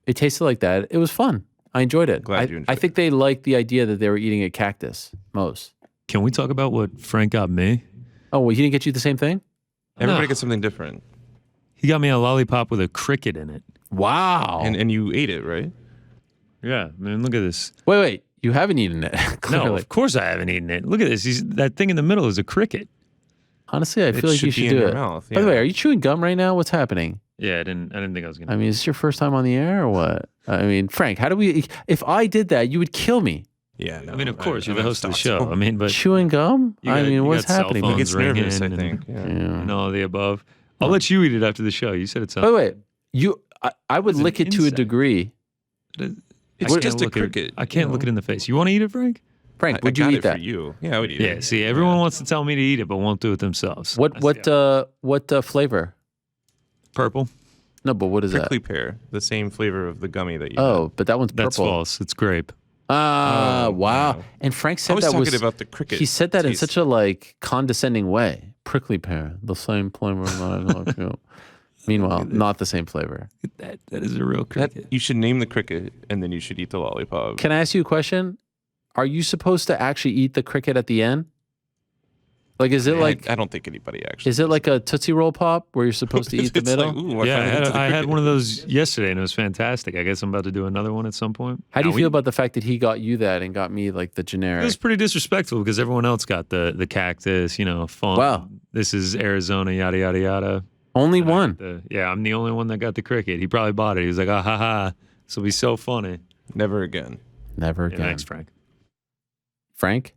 S1: it tasted like that. It was fun. I enjoyed it.
S4: Glad you enjoyed it.
S1: I think they liked the idea that they were eating a cactus most.
S3: Can we talk about what Frank got me?
S1: Oh, well, he didn't get you the same thing?
S4: Everybody gets something different.
S3: He got me a lollipop with a cricket in it.
S1: Wow.
S4: And you ate it, right?
S3: Yeah, man, look at this.
S1: Wait. You haven't eaten it.
S3: No, of course I haven't eaten it. Look at this. That thing in the middle is a cricket.
S1: Honestly, I feel like you should do it.
S4: Mouth, yeah.
S1: By the way, are you chewing gum right now? What's happening?
S3: Yeah, I didn't think I was gonna.
S1: I mean, is this your first time on the air or what? I mean, Frank, if I did that, you would kill me.
S4: Yeah, no,
S3: I mean, of course, you're the host of the show. I mean, but
S1: chewing gum? What's happening?
S3: He
S4: gets nervous, I think. Yeah.
S3: And all of the above. I'll let you eat it after the show. You said it's up.
S1: By the way, I would lick it to a degree.
S4: It's just a cricket.
S3: I can't look it in the face. You want to eat it, Frank?
S1: Frank,
S4: I
S1: would you
S4: got
S1: eat
S4: it
S1: that?
S4: for you. Yeah, I would eat
S3: Yeah,
S4: it.
S3: see, everyone wants to tell me to eat it, but won't do it themselves.
S1: What flavor?
S3: Purple?
S1: No, but what is
S4: Prickly
S1: that?
S4: pear, the same flavor of the gummy that you
S1: Oh, but that one's
S3: That's
S1: purple.
S3: false. It's grape.
S1: Ah,
S4: Oh,
S1: wow.
S4: wow.
S1: And Frank
S4: had. I
S1: said
S4: was
S1: that
S4: talking
S1: was
S4: about the cricket.
S1: he said that in
S4: taste.
S1: such a like condescending way. Prickly pear, the same flavor. Meanwhile, not the same flavor.
S3: That is a real cricket.
S4: You should name the cricket, and then you should eat the lollipop.
S1: Can I ask you a question? Are you supposed to actually eat the cricket at the end? Like, is it like
S4: I don't think anybody actually.
S1: is it like a Tootsie Roll pop where you're supposed to eat the
S4: It's
S1: middle?
S4: like, ooh,
S3: Yeah,
S4: finally get to the
S3: I had
S4: cricket.
S3: one of those yesterday, and it was fantastic. I guess I'm about to do another one at some point.
S1: How do you
S3: Now,
S1: feel about the fact that he got you that and got me like the
S3: It
S1: generic?
S3: was pretty disrespectful because everyone else got the cactus, fun.
S1: Wow.
S3: This is Arizona, yada, yada, yada.
S1: Only one.
S3: Yeah, I'm the only one that got the cricket. He probably bought it. He was like, ah, ha, ha. This will be so funny.
S4: Never again.
S1: Never
S3: Yeah,
S1: again.
S3: thanks, Frank.
S1: Frank,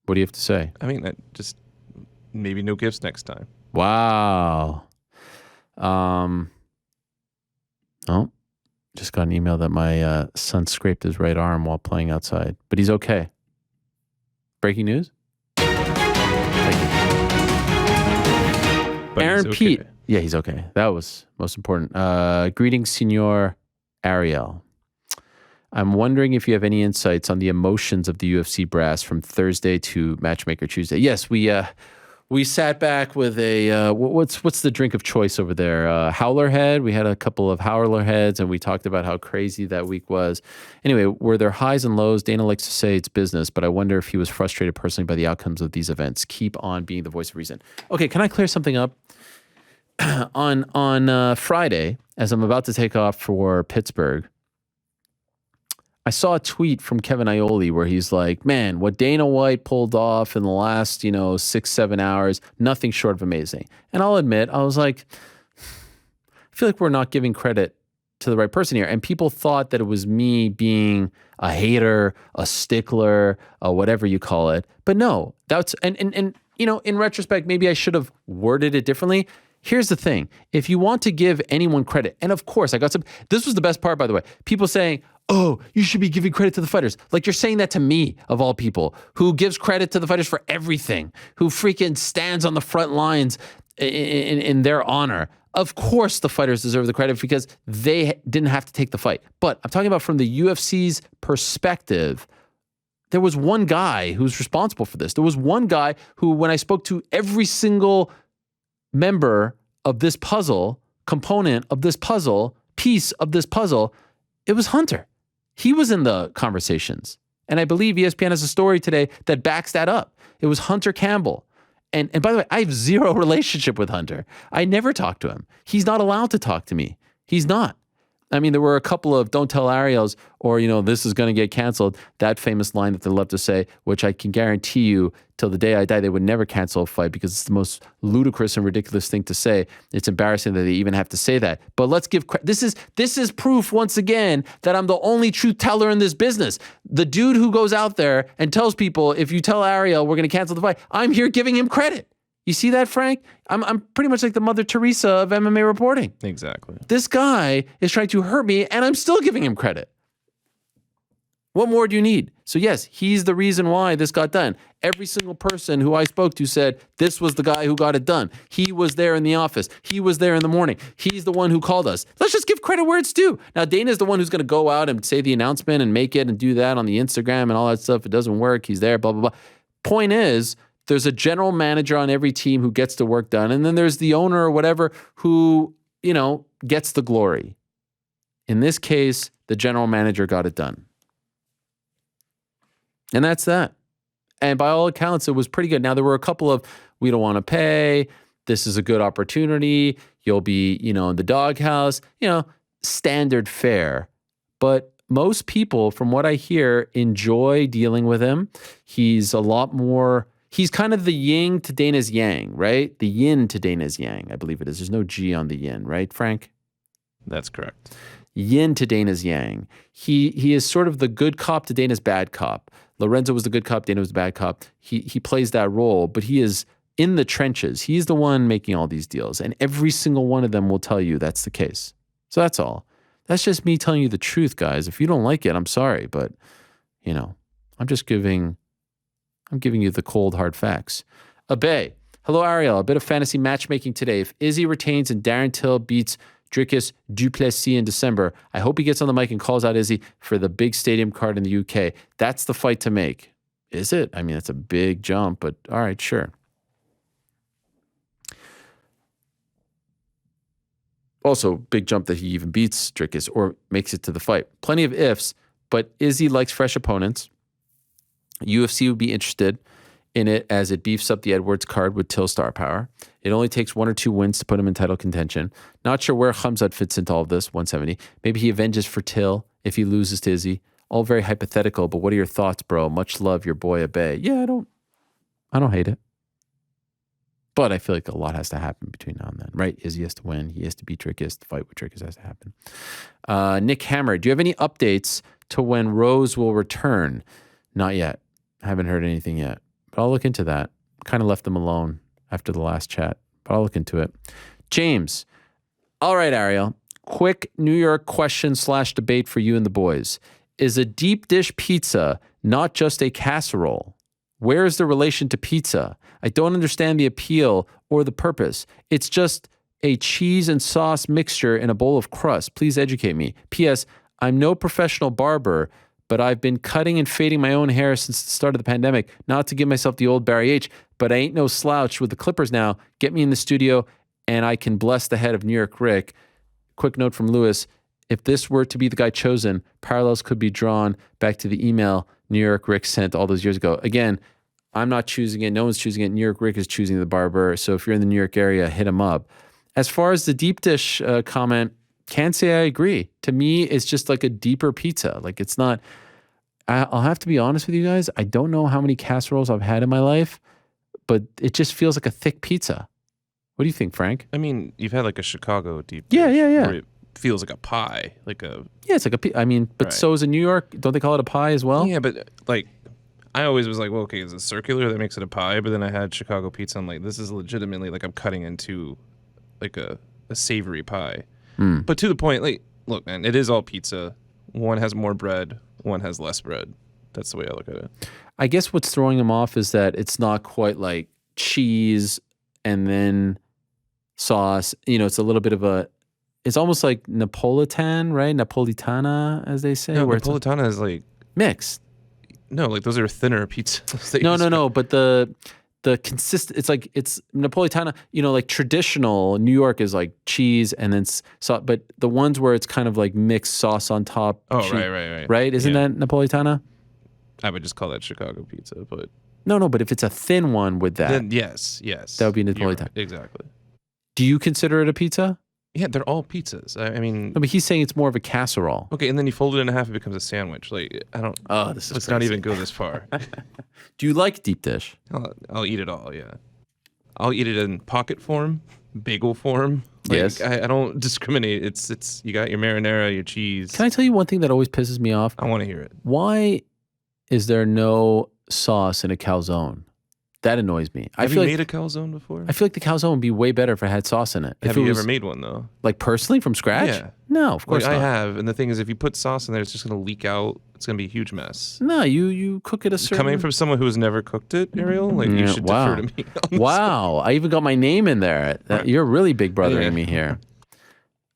S1: what do you have to say?
S4: I mean, just maybe no gifts next time.
S1: Wow. Oh, just got an email that my son scraped his right arm while playing outside, but he's okay. Breaking news? Thank you.
S4: But
S1: Aaron
S4: he's
S1: Pete.
S4: okay.
S1: Yeah, he's okay. That was most important. Greetings, Senor Ariel. I'm wondering if you have any insights on the emotions of the UFC brass from Thursday to Matchmaker Tuesday. Yes, we sat back with a what's the drink of choice over there? Howler Head. We had a couple of Howler Heads, and we talked about how crazy that week was. Anyway, were there highs and lows? Dana likes to say it's business, but I wonder if he was frustrated personally by the outcomes of these events. Keep on being the voice of reason. Okay, can I clear something up? on Friday, as I'm about to take off for Pittsburgh, I saw a tweet from Kevin Aioli where he's like, man, what Dana White pulled off in the last, 6-7 hours, nothing short of amazing. And I'll admit, I was like, I feel like we're not giving credit to the right person here. And people thought that it was me being a hater, a stickler, whatever you call it. But no, that's, and in retrospect, maybe I should have worded it differently. Here's the thing. If you want to give anyone credit, and of course, this was the best part, by the way, people saying, oh, you should be giving credit to the fighters. Like you're saying that to me, of all people, who gives credit to the fighters for everything, who freaking stands on the front lines in their honor. Of course, the fighters deserve the credit because they didn't have to take the fight. But I'm talking about from the UFC's perspective. There was one guy who's responsible for this. There was one guy who, when I spoke to every single member of this puzzle, component of this puzzle, piece of this puzzle, it was Hunter. He was in the conversations. And I believe ESPN has a story today that backs that up. It was Hunter Campbell. And by the way, I have zero relationship with Hunter. I never talk to him. He's not allowed to talk to me. He's not. I mean, there were a couple of don't tell Ariels or, this is going to get canceled. That famous line that they love to say, which I can guarantee you till the day I die, they would never cancel a fight because it's the most ludicrous and ridiculous thing to say. It's embarrassing that they even have to say that. But let's give credit. This is proof once again that I'm the only truth teller in this business. The dude who goes out there and tells people, if you tell Ariel we're going to cancel the fight, I'm here giving him credit. You see that, Frank? I'm pretty much like the Mother Teresa of MMA reporting.
S4: Exactly.
S1: This guy is trying to hurt me, and I'm still giving him credit. What more do you need? So yes, he's the reason why this got done. Every single person who I spoke to said this was the guy who got it done. He was there in the office. He was there in the morning. He's the one who called us. Let's just give credit where it's due. Now, Dana's the one who's going to go out and say the announcement and make it and do that on the Instagram and all that stuff. If it doesn't work, he's there, blah, blah, blah. Point is, there's a general manager on every team who gets the work done. And then there's the owner or whatever who, gets the glory. In this case, the general manager got it done. And that's that. And by all accounts, it was pretty good. Now, there were a couple of, we don't want to pay. This is a good opportunity. You'll be, in the doghouse, standard fare. But most people, from what I hear, enjoy dealing with him. He's a lot more... He's kind of the yin to Dana's yang, right? The yin to Dana's yang, I believe it is. There's no G on the yin, right, Frank?
S4: That's correct.
S1: Yin to Dana's yang. He is sort of the good cop to Dana's bad cop. Lorenzo was the good cop, Dana was the bad cop. He plays that role, but he is in the trenches. He's the one making all these deals, and every single one of them will tell you that's the case. So that's all. That's just me telling you the truth, guys. If you don't like it, I'm sorry, but, I'm giving you the cold, hard facts. Abe, hello, Ariel. A bit of fantasy matchmaking today. If Izzy retains and Darren Till beats Dricus Duplessis in December, I hope he gets on the mic and calls out Izzy for the big stadium card in the UK. That's the fight to make. Is it? I mean, it's a big jump, but all right, sure. Also, big jump that he even beats Dricus or makes it to the fight. Plenty of ifs, but Izzy likes fresh opponents. UFC would be interested in it as it beefs up the Edwards card with Till star power. It only takes 1 or 2 wins to put him in title contention. Not sure where Khamzat fits into all of this, 170. Maybe he avenges for Till if he loses to Izzy. All very hypothetical, but what are your thoughts, bro? Much love, your boy Abe. Yeah, I don't hate it. But I feel like a lot has to happen between now and then, right? Izzy has to win. He has to beat Dricus. The fight with Dricus has to happen. Nick Hammer, do you have any updates to when Rose will return? Not yet. I haven't heard anything yet. But I'll look into that. Kind of left them alone after the last chat, but I'll look into it. James. All right, Ariel. Quick New York question / debate for you and the boys. Is a deep dish pizza not just a casserole? Where is the relation to pizza? I don't understand the appeal or the purpose. It's just a cheese and sauce mixture in a bowl of crust. Please educate me. P.S. I'm no professional barber, but I've been cutting and fading my own hair since the start of the pandemic. Not to give myself the old Barry H., but I ain't no slouch with the clippers now. Get me in the studio and I can bless the head of New York Rick. Quick note from Lewis. If this were to be the guy chosen, parallels could be drawn back to the email New York Rick sent all those years ago. Again, I'm not choosing it. No one's choosing it. New York Rick is choosing the barber. So if you're in the New York area, hit him up. As far as the deep dish comment, can't say I agree. To me, it's just like a deeper pizza. Like it's not, I'll have to be honest with you guys. I don't know how many casseroles I've had in my life, but it just feels like a thick pizza. What do you think, Frank?
S4: I mean, you've had like a Chicago deep dish.
S1: Yeah.
S4: Where it feels like a pie.
S1: Yeah, it's like I mean, but right. So is in New York. Don't they call it a pie as well?
S4: Yeah, but like, I always was like, well, okay, is it circular? That makes it a pie. But then I had Chicago pizza. I'm like, this is legitimately like I'm cutting into like a savory pie. But to the point, like, look, man, it is all pizza. One has more bread. One has less bread. That's the way I look at it.
S1: I guess what's throwing them off is that it's not quite like cheese and then sauce. You know, it's a little bit of a, it's almost like Napolitan, right? Napolitana, as they say.
S4: No,
S1: where
S4: Napolitana is like
S1: mixed.
S4: No, like those are thinner pizzas.
S1: No. But the consistent, it's like, it's Napolitana, you know, like traditional New York is like cheese and then sauce, but the ones where it's kind of like mixed sauce on top.
S4: Oh,
S1: cheese,
S4: right.
S1: Right? Isn't that Napolitana?
S4: I would just call that Chicago pizza, but.
S1: No, but if it's a thin one with that.
S4: Then yes.
S1: That would be Napolitana.
S4: Right, exactly.
S1: Do you consider it a pizza?
S4: Yeah, they're all pizzas. I mean.
S1: No, but he's saying it's more of a casserole.
S4: Okay, and then you fold it in half, it becomes a sandwich. Like, I don't.
S1: Oh, this is
S4: Let's
S1: crazy.
S4: not even go this far.
S1: Do you like deep dish?
S4: I'll eat it all, yeah. I'll eat it in pocket form, bagel form. Like,
S1: yes.
S4: I don't discriminate. It's you got your marinara, your cheese.
S1: Can I tell you one thing that always pisses me off?
S4: I want to hear it.
S1: Why is there no sauce in a calzone? That annoys me.
S4: Have you made a calzone before?
S1: I feel like the calzone would be way better if it had sauce in it.
S4: Have you ever made one, though?
S1: Like personally from scratch?
S4: Yeah.
S1: No, of course not.
S4: I have. And the thing is, if you put sauce in there, it's just going to leak out. It's going to be a huge mess.
S1: No, you cook it a certain...
S4: Coming from someone who has never cooked it, Ariel, like you should defer to me.
S1: Wow. I even got my name in there. Right. You're really big brothering me here.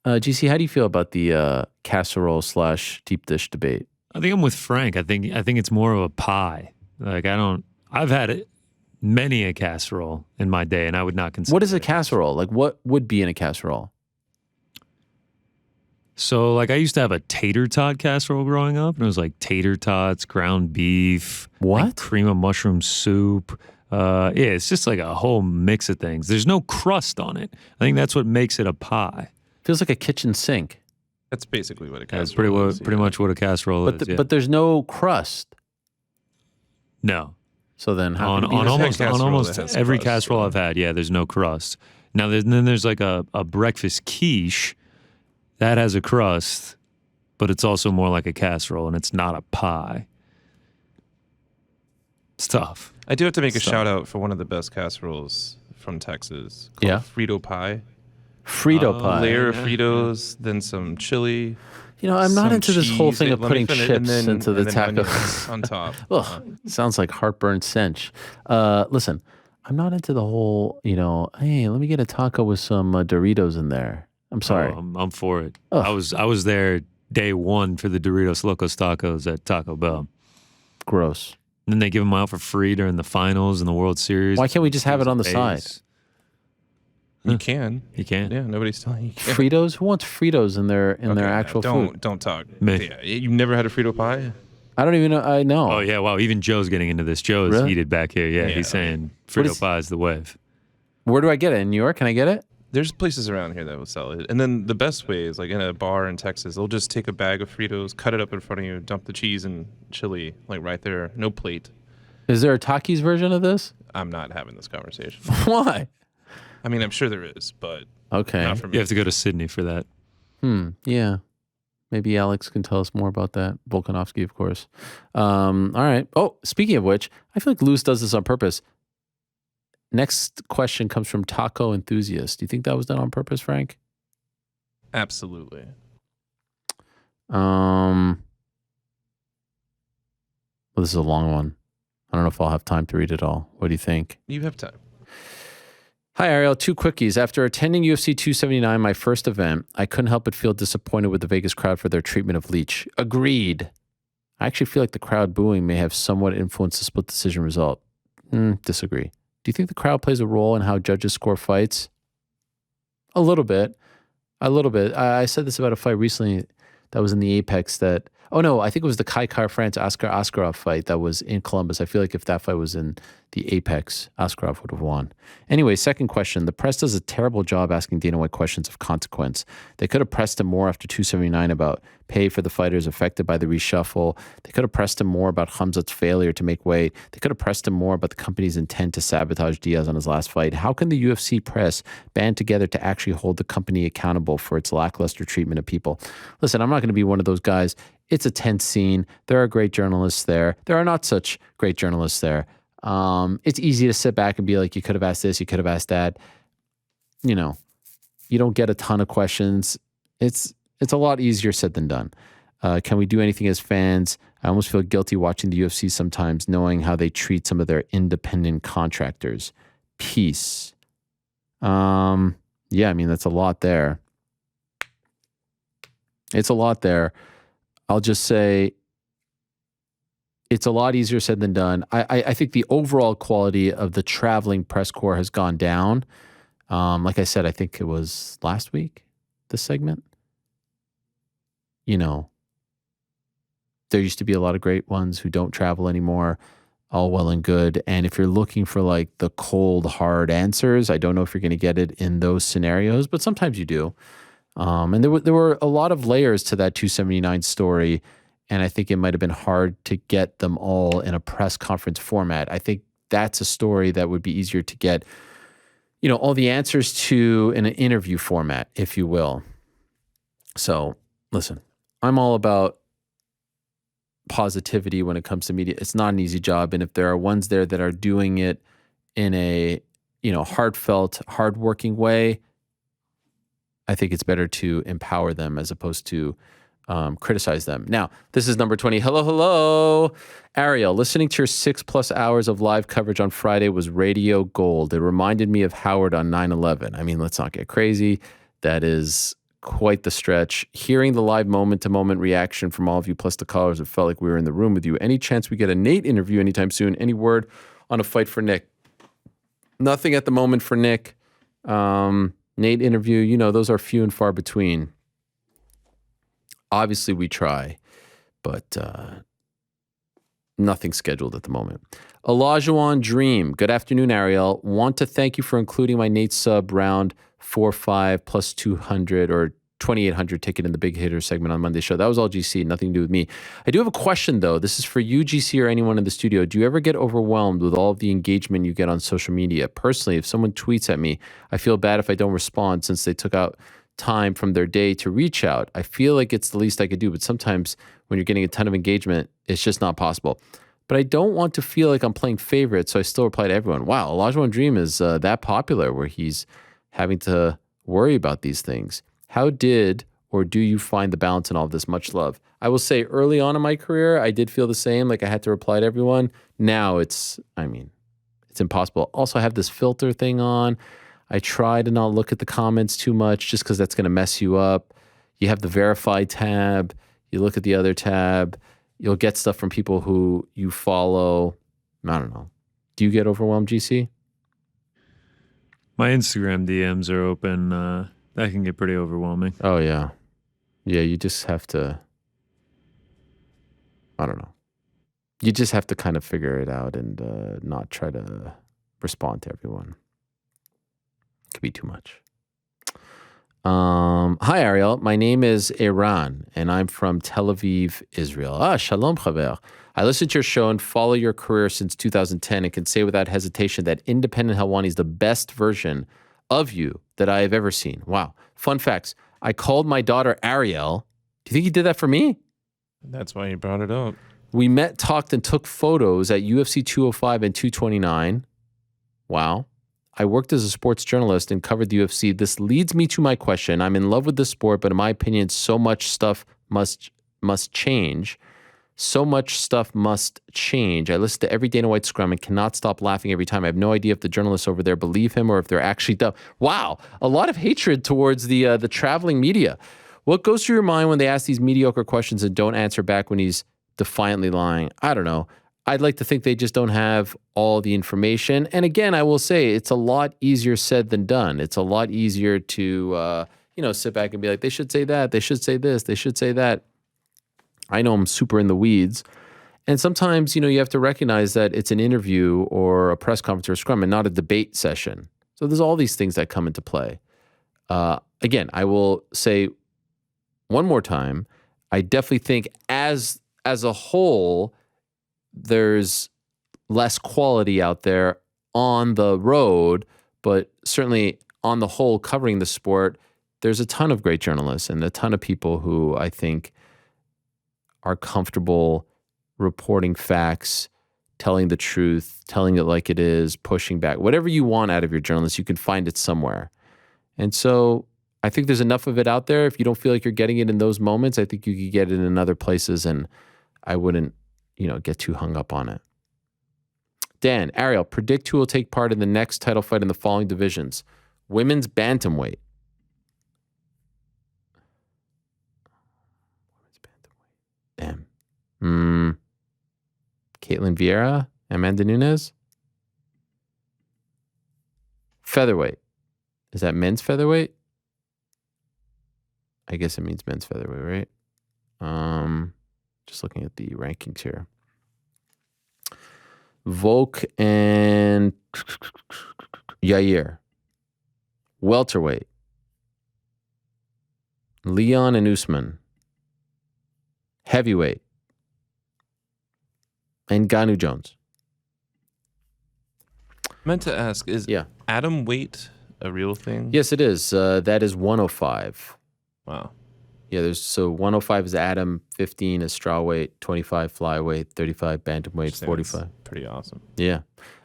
S1: GC, how do you feel about the casserole / deep dish debate?
S3: I think I'm with Frank. I think it's more of a pie. Like I've had it. Many a casserole in my day, and I would not consider.
S1: What is a casserole? Like, what would be in a casserole?
S3: So, like, I used to have a tater tot casserole growing up, and it was like tater tots, ground beef,
S1: what?
S3: like cream of mushroom soup. Yeah, it's just like a whole mix of things. There's no crust on it. I think that's what makes it a pie.
S1: Feels like a kitchen sink.
S4: That's basically what a casserole
S3: is. That's pretty much what a casserole is.
S1: But there's no crust.
S3: No.
S1: So then,
S3: on almost every casserole I've had, there's no crust. Now, then there's like a breakfast quiche that has a crust, but it's also more like a casserole, and it's not a pie. It's tough.
S4: I do have to make a shout out for one of the best casseroles from Texas. Called Frito pie.
S1: Frito pie.
S4: Layer of Fritos, then some chili.
S1: I'm not
S4: some
S1: into this whole
S4: cheese.
S1: thing of
S4: Let me
S1: putting
S4: finish-
S1: chips into the
S4: and then
S1: taco.
S4: onions on top.
S1: Ugh, sounds like heartburn cinch. Listen, I'm not into the whole, hey, let me get a taco with some Doritos in there. I'm sorry.
S3: Oh, I'm for it.
S1: Ugh.
S3: I was there day one for the Doritos Locos Tacos at Taco Bell.
S1: Gross.
S3: And then they give them out for free during the finals and the World Series.
S1: Why can't we just have it on the
S3: Pays.
S1: side?
S4: You can.
S3: You can.
S4: Yeah, nobody's telling you. Can't.
S1: Fritos? Who wants Fritos in their
S4: Okay,
S1: actual food?
S4: Don't talk.
S3: Me.
S4: Yeah, you've never had a Frito pie?
S1: I don't even know. I know.
S3: Oh yeah, wow. Even Joe's getting into this. Joe is
S1: Really?
S3: heated back here. Yeah,
S4: Yeah,
S3: he's saying
S1: What
S3: Frito
S1: is-
S3: pie is the wave.
S1: Where do I get it? In New York? Can I get it?
S4: There's places around here that will sell it. And then the best way is like in a bar in Texas, they'll just take a bag of Fritos, cut it up in front of you, dump the cheese and chili like right there, no plate.
S1: Is there a Takis version of this?
S4: I'm not having this conversation.
S1: Why?
S4: I mean, I'm sure there is, but
S1: Okay.
S4: not for me.
S3: You have to go to Sydney for that.
S1: Yeah. Maybe Alex can tell us more about that. Volkanovski, of course. All right. Oh, speaking of which, I feel like Luz does this on purpose. Next question comes from Taco Enthusiast. Do you think that was done on purpose, Frank?
S4: Absolutely.
S1: Well, this is a long one. I don't know if I'll have time to read it all. What do you think?
S4: You have time.
S1: Hi, Ariel. 2 quickies. After attending UFC 279, my first event, I couldn't help but feel disappointed with the Vegas crowd for their treatment of Leach. Agreed. I actually feel like the crowd booing may have somewhat influenced the split decision result. Disagree. Do you think the crowd plays a role in how judges score fights? A little bit. I said this about a fight recently that was in the Apex that... Oh, no, I think it was the Kai Kara-France Askar Askarov fight that was in Columbus. I feel like if that fight was in the Apex, Askarov would have won. Anyway, second question. The press does a terrible job asking Dana White questions of consequence. They could have pressed him more after 279 about pay for the fighters affected by the reshuffle. They could have pressed him more about Khamzat's failure to make weight. They could have pressed him more about the company's intent to sabotage Diaz on his last fight. How can the UFC press band together to actually hold the company accountable for its lackluster treatment of people? Listen, I'm not going to be one of those guys. It's a tense scene. There are great journalists there. There are not such great journalists there. It's easy to sit back and be like, you could have asked this, you could have asked that. You don't get a ton of questions. It's a lot easier said than done. Can we do anything as fans? I almost feel guilty watching the UFC sometimes, knowing how they treat some of their independent contractors. Peace. Yeah, I mean, that's a lot there. It's a lot there. I'll just say it's a lot easier said than done. I think the overall quality of the traveling press corps has gone down. Like I said, I think it was last week, this segment. There used to be a lot of great ones who don't travel anymore. All well and good. And if you're looking for like the cold, hard answers, I don't know if you're going to get it in those scenarios, but sometimes you do. And there were a lot of layers to that 279 story, and I think it might have been hard to get them all in a press conference format. I think that's a story that would be easier to get, all the answers to in an interview format, if you will. So, listen, I'm all about positivity when it comes to media. It's not an easy job, and if there are ones there that are doing it in a, heartfelt, hardworking way, I think it's better to empower them as opposed to criticize them. Now, this is number 20. Hello. Ariel, listening to your 6+ hours of live coverage on Friday was radio gold. It reminded me of Howard on 9/11. I mean, let's not get crazy. That is quite the stretch. Hearing the live moment-to-moment reaction from all of you, plus the callers, it felt like we were in the room with you. Any chance we get a Nate interview anytime soon? Any word on a fight for Nick? Nothing at the moment for Nick. Nate interview, those are few and far between. Obviously, we try, but nothing scheduled at the moment. Olajuwon Dream. Good afternoon, Ariel. Want to thank you for including my Nate sub round 4-5 plus 200 or 2,800 ticket in the Big Hitter segment on Monday's show. That was all GC, nothing to do with me. I do have a question, though. This is for you, GC, or anyone in the studio. Do you ever get overwhelmed with all of the engagement you get on social media? Personally, if someone tweets at me, I feel bad if I don't respond since they took out time from their day to reach out. I feel like it's the least I could do, but sometimes when you're getting a ton of engagement, it's just not possible. But I don't want to feel like I'm playing favorite, so I still reply to everyone. Wow, Olajuwon Dream is that popular where he's having to worry about these things. How did or do you find the balance in all of this? Much love. I will say early on in my career, I did feel the same. Like I had to reply to everyone. Now it's impossible. Also, I have this filter thing on. I try to not look at the comments too much just because that's going to mess you up. You have the verify tab. You look at the other tab. You'll get stuff from people who you follow. I don't know. Do you get overwhelmed, GC?
S3: My Instagram DMs are open. That can get pretty overwhelming.
S1: Oh, yeah. Yeah, you just have to, I don't know. You just have to kind of figure it out and not try to respond to everyone. It could be too much. Hi, Ariel. My name is Iran, and I'm from Tel Aviv, Israel. Shalom, Chaver. I listened to your show and follow your career since 2010 and can say without hesitation that Independent Helwani is the best version of you that I have ever seen. Wow. Fun facts. I called my daughter Ariel. Do you think he did that for me?
S4: That's why you brought it up.
S1: We met, talked, and took photos at UFC 205 and 229. Wow. I worked as a sports journalist and covered the UFC. This leads me to my question. I'm in love with the sport, but in my opinion, so much stuff must change. So much stuff must change. I listen to every Dana White scrum and cannot stop laughing every time. I have no idea if the journalists over there believe him or if they're actually dumb. Wow, a lot of hatred towards the traveling media. What goes through your mind when they ask these mediocre questions and don't answer back when he's defiantly lying? I don't know. I'd like to think they just don't have all the information. And again, I will say it's a lot easier said than done. It's a lot easier to sit back and be like, they should say that, they should say this, they should say that. I know I'm super in the weeds. And sometimes, you have to recognize that it's an interview or a press conference or a scrum and not a debate session. So there's all these things that come into play. Again, I will say one more time, I definitely think as a whole, there's less quality out there on the road, but certainly on the whole, covering the sport, there's a ton of great journalists and a ton of people who I think are comfortable reporting facts, telling the truth, telling it like it is, pushing back. Whatever you want out of your journalists, you can find it somewhere. And so I think there's enough of it out there. If you don't feel like you're getting it in those moments, I think you could get it in other places, and I wouldn't, get too hung up on it. Dan, Ariel, predict who will take part in the next title fight in the following divisions. Women's bantamweight. Damn. Caitlin Vieira, Amanda Nunes. Featherweight. Is that men's featherweight? I guess it means men's featherweight, right? Just looking at the rankings here. Volk and Yair. Welterweight. Leon and Usman. Heavyweight. And Ganu Jones.
S4: Meant to ask, is atom weight a real thing?
S1: Yes, it is. That is 105.
S4: Wow.
S1: Yeah, so 105 is atom, 15 is strawweight, 25 flyweight, 35 bantamweight, 45.
S4: Pretty awesome.
S1: Yeah.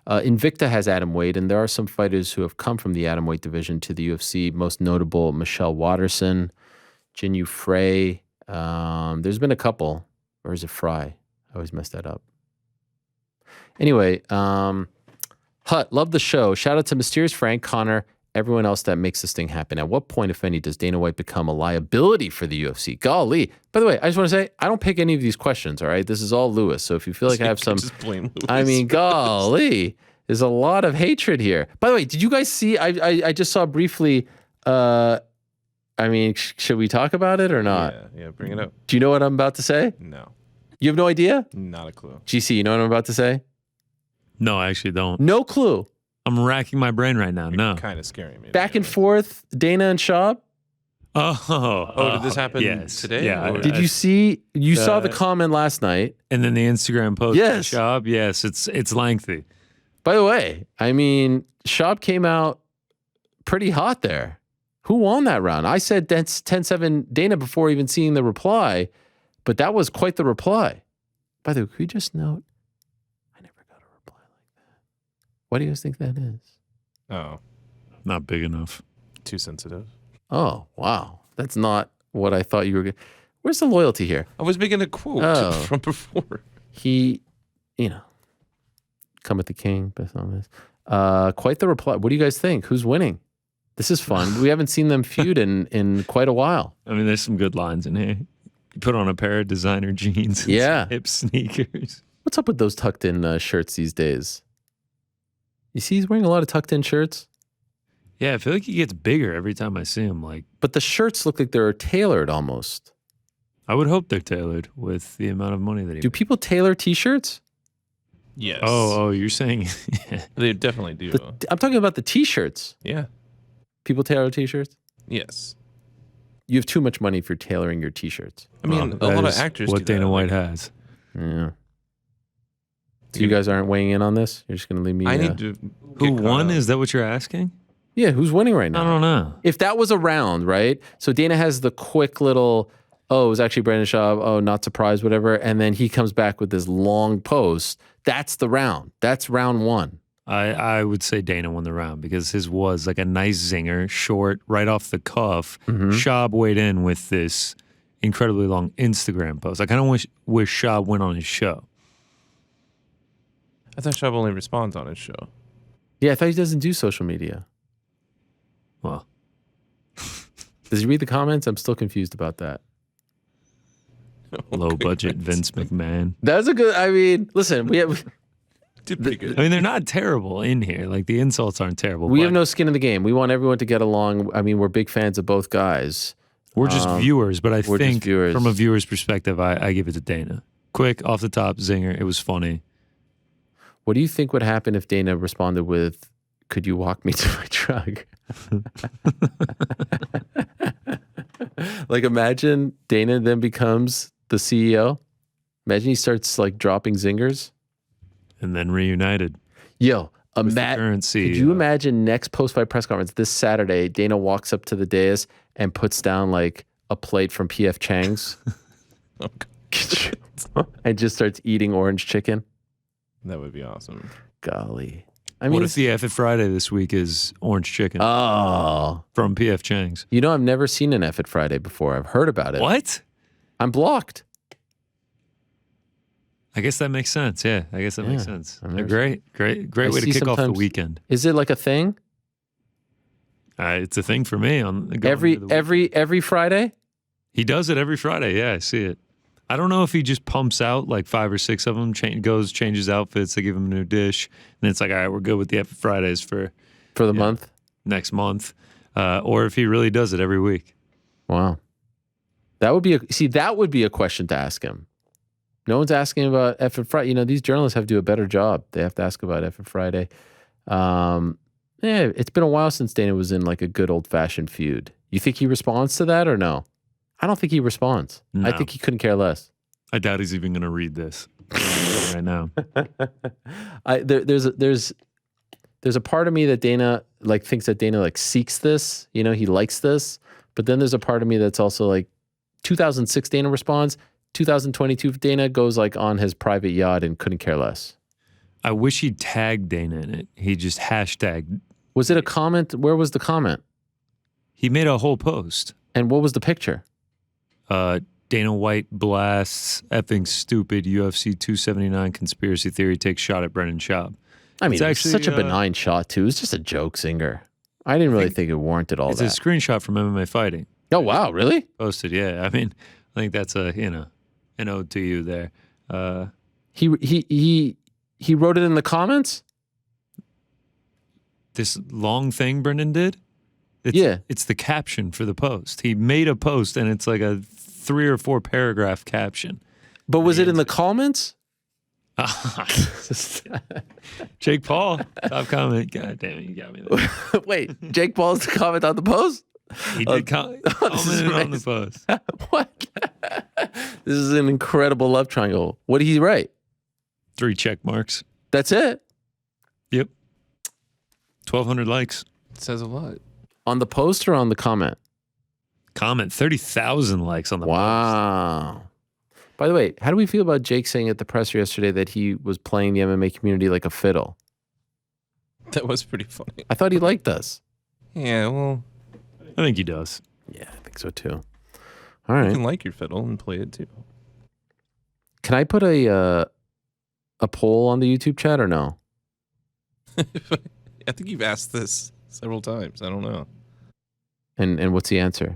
S1: Invicta has atom weight, and there are some fighters who have come from the atom weight division to the UFC. Most notable, Michelle Watterson, Jinyu Frey. There's been a couple. Or is it Fry? I always mess that up. Anyway, Hut, love the show. Shout out to Mysterious Frank, Connor, everyone else that makes this thing happen. At what point, if any, does Dana White become a liability for the UFC? Golly. By the way, I just want to say, I don't pick any of these questions, all right? This is all Lewis. So if you feel like I have some...
S4: Just blame Lewis.
S1: I mean, golly. There's a lot of hatred here. By the way, did you guys see... I just saw briefly... should we talk about it or not?
S4: Yeah, bring it up.
S1: Do you know what I'm about to say?
S4: No.
S1: You have no idea?
S4: Not a clue.
S1: GC, you know what I'm about to say?
S3: No, I actually don't.
S1: No clue.
S3: I'm racking my brain right now. No.
S4: Kind of scaring me.
S1: Back and forth, Dana and Schaub.
S4: Did this happen today?
S3: Yeah.
S1: Did you see? You saw the comment last night.
S3: And then the Instagram post.
S1: Yes.
S3: Schaub. Yes, it's lengthy.
S1: By the way, Schaub came out pretty hot there. Who won that round? I said that's 10-7 Dana before even seeing the reply, but that was quite the reply. By the way, could you just note, I never got a reply like that. What do you guys think that is?
S4: Oh.
S3: Not big enough.
S4: Too sensitive.
S1: Oh, wow. That's not what I thought you were. Where's the loyalty here?
S4: I was making a quote from before.
S1: He, cometh the king. Quite the reply. What do you guys think? Who's winning? This is fun. We haven't seen them feud in quite a while.
S3: I mean, there's some good lines in here. You put on a pair of designer jeans and some hip sneakers.
S1: What's up with those tucked in shirts these days? You see he's wearing a lot of tucked in shirts?
S3: Yeah, I feel like he gets bigger every time I see him.
S1: But the shirts look like they're tailored almost.
S3: I would hope they're tailored with the amount of money that he
S1: Do
S3: makes.
S1: people tailor t-shirts?
S4: Yes.
S3: Oh, you're saying...
S4: They definitely do.
S1: I'm talking about the t-shirts.
S4: Yeah.
S1: People tailor t-shirts?
S4: Yes.
S1: You have too much money for tailoring your t-shirts.
S4: I mean, a lot of actors
S3: what
S4: do
S3: Dana
S4: that.
S3: White has.
S1: Yeah. So you guys aren't weighing in on this? You're just going to leave me...
S4: I need to...
S3: Who won? Is that what you're asking?
S1: Yeah, who's winning right now?
S3: I don't know.
S1: If that was a round, right? So Dana has the quick little, it was actually Brandon Schaub, not surprised, whatever. And then he comes back with this long post. That's the round. That's round one.
S3: I would say Dana won the round because his was like a nice zinger, short, right off the cuff. Schaub weighed in with this incredibly long Instagram post. I kind of wish Schaub went on his show.
S4: I thought Schaub only responds on his show.
S1: Yeah, I thought he doesn't do social media.
S3: Well,
S1: does he read the comments? I'm still confused about that.
S3: Low budget Vince McMahon.
S1: That's a good, listen, we have...
S4: Did pretty good.
S3: I mean, they're not terrible in here. Like, the insults aren't terrible.
S1: We have no skin in the game. We want everyone to get along. I mean, we're big fans of both guys.
S3: We're just viewers, but I
S1: we're
S3: think
S1: just viewers.
S3: from a viewer's perspective, I give it to Dana. Quick, off the top, zinger. It was funny.
S1: What do you think would happen if Dana responded with, could you walk me to my truck? Like, imagine Dana then becomes the CEO. Imagine he starts like dropping zingers.
S3: And then reunited.
S1: Yo,
S3: With the current
S1: could
S3: CEO.
S1: you imagine next post-fight press conference this Saturday, Dana walks up to the dais and puts down like a plate from P.F. Chang's and just starts eating orange chicken?
S4: That would be awesome.
S1: Golly.
S3: What if the F at Friday this week is orange chicken from P.F. Chang's?
S1: You know, I've never seen an F at Friday before. I've heard about it.
S3: What?
S1: I'm blocked.
S3: I guess that makes sense. Yeah, I guess that makes sense. They're great way to
S1: see
S3: kick off the
S1: sometimes-
S3: weekend.
S1: Is it like a thing?
S3: It's a thing for me.
S1: Every Friday?
S3: He does it every Friday. Yeah, I see it. I don't know if he just pumps out like 5 or 6 of them, changes outfits, they give him a new dish, and it's like, all right, we're good with the F Fridays for
S1: the month?
S3: next month, or if he really does it every week.
S1: Wow. That would be a question to ask him. No one's asking about F at Friday. You know, these journalists have to do a better job. They have to ask about F at Friday. It's been a while since Dana was in like a good old-fashioned feud. You think he responds to that or no? I don't think he responds.
S3: No.
S1: I think he couldn't care less.
S3: I doubt he's even going to read this right now.
S1: There's a part of me that Dana like thinks that Dana like seeks this. You know, he likes this. But then there's a part of me that's also like 2006 Dana responds. 2022 Dana goes like on his private yacht and couldn't care less.
S3: I wish he tagged Dana in it. He just hashtagged.
S1: Was it a comment? Where was the comment?
S3: He made a whole post.
S1: And what was the picture?
S3: Dana White blasts effing stupid UFC 279 conspiracy theory takes shot at Brendan Schaub.
S1: I mean,
S3: It's
S1: it was
S3: actually,
S1: such a benign shot too. It was just a joke singer. I didn't really think it warranted all
S3: It's
S1: that.
S3: a screenshot from MMA Fighting.
S1: Oh wow, really?
S3: Posted, yeah. I mean, I think that's an ode to you there.
S1: He wrote it in the comments?
S3: This long thing Brendan did? It's the caption for the post. He made a post and it's like a 3 or 4 paragraph caption.
S1: But was it in the comments?
S3: Jake Paul, top comment. God damn it, you got me there.
S1: Wait, Jake Paul's the comment on the post?
S3: He did commented on the post.
S1: What? This is an incredible love triangle. What did he write?
S3: 3 check marks.
S1: That's it?
S3: Yep. 1,200 likes.
S4: It says a lot.
S1: On the post or on the comment?
S3: Comment, 30,000 likes on the post.
S1: Wow. By the way, how do we feel about Jake saying at the presser yesterday that he was playing the MMA community like a fiddle?
S4: That was pretty funny.
S1: I thought he liked us.
S4: Yeah, well,
S3: I think he does.
S1: Yeah, I think so too. All right.
S4: You can like your fiddle and play it too.
S1: Can I put a poll on the YouTube chat or no?
S4: I think you've asked this several times. I don't know.
S1: And what's the answer?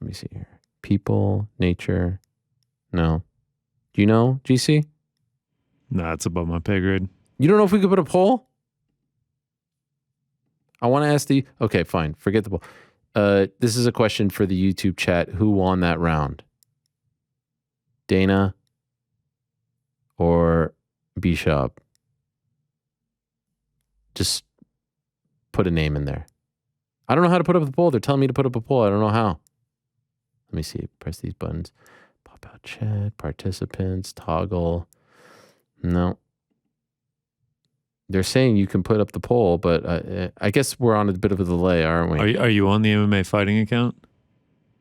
S1: Let me see here. People, nature. No. Do you know, GC?
S3: Nah, it's above my pay grade.
S1: You don't know if we could put a poll? I want to ask the... Okay, fine. Forget the poll. This is a question for the YouTube chat. Who won that round? Dana or Bishop? Just put a name in there. I don't know how to put up the poll. They're telling me to put up a poll. I don't know how. Let me see. Press these buttons. Pop out chat, participants, toggle. No. They're saying you can put up the poll, but I guess we're on a bit of a delay, aren't we?
S3: Are you on the MMA fighting account?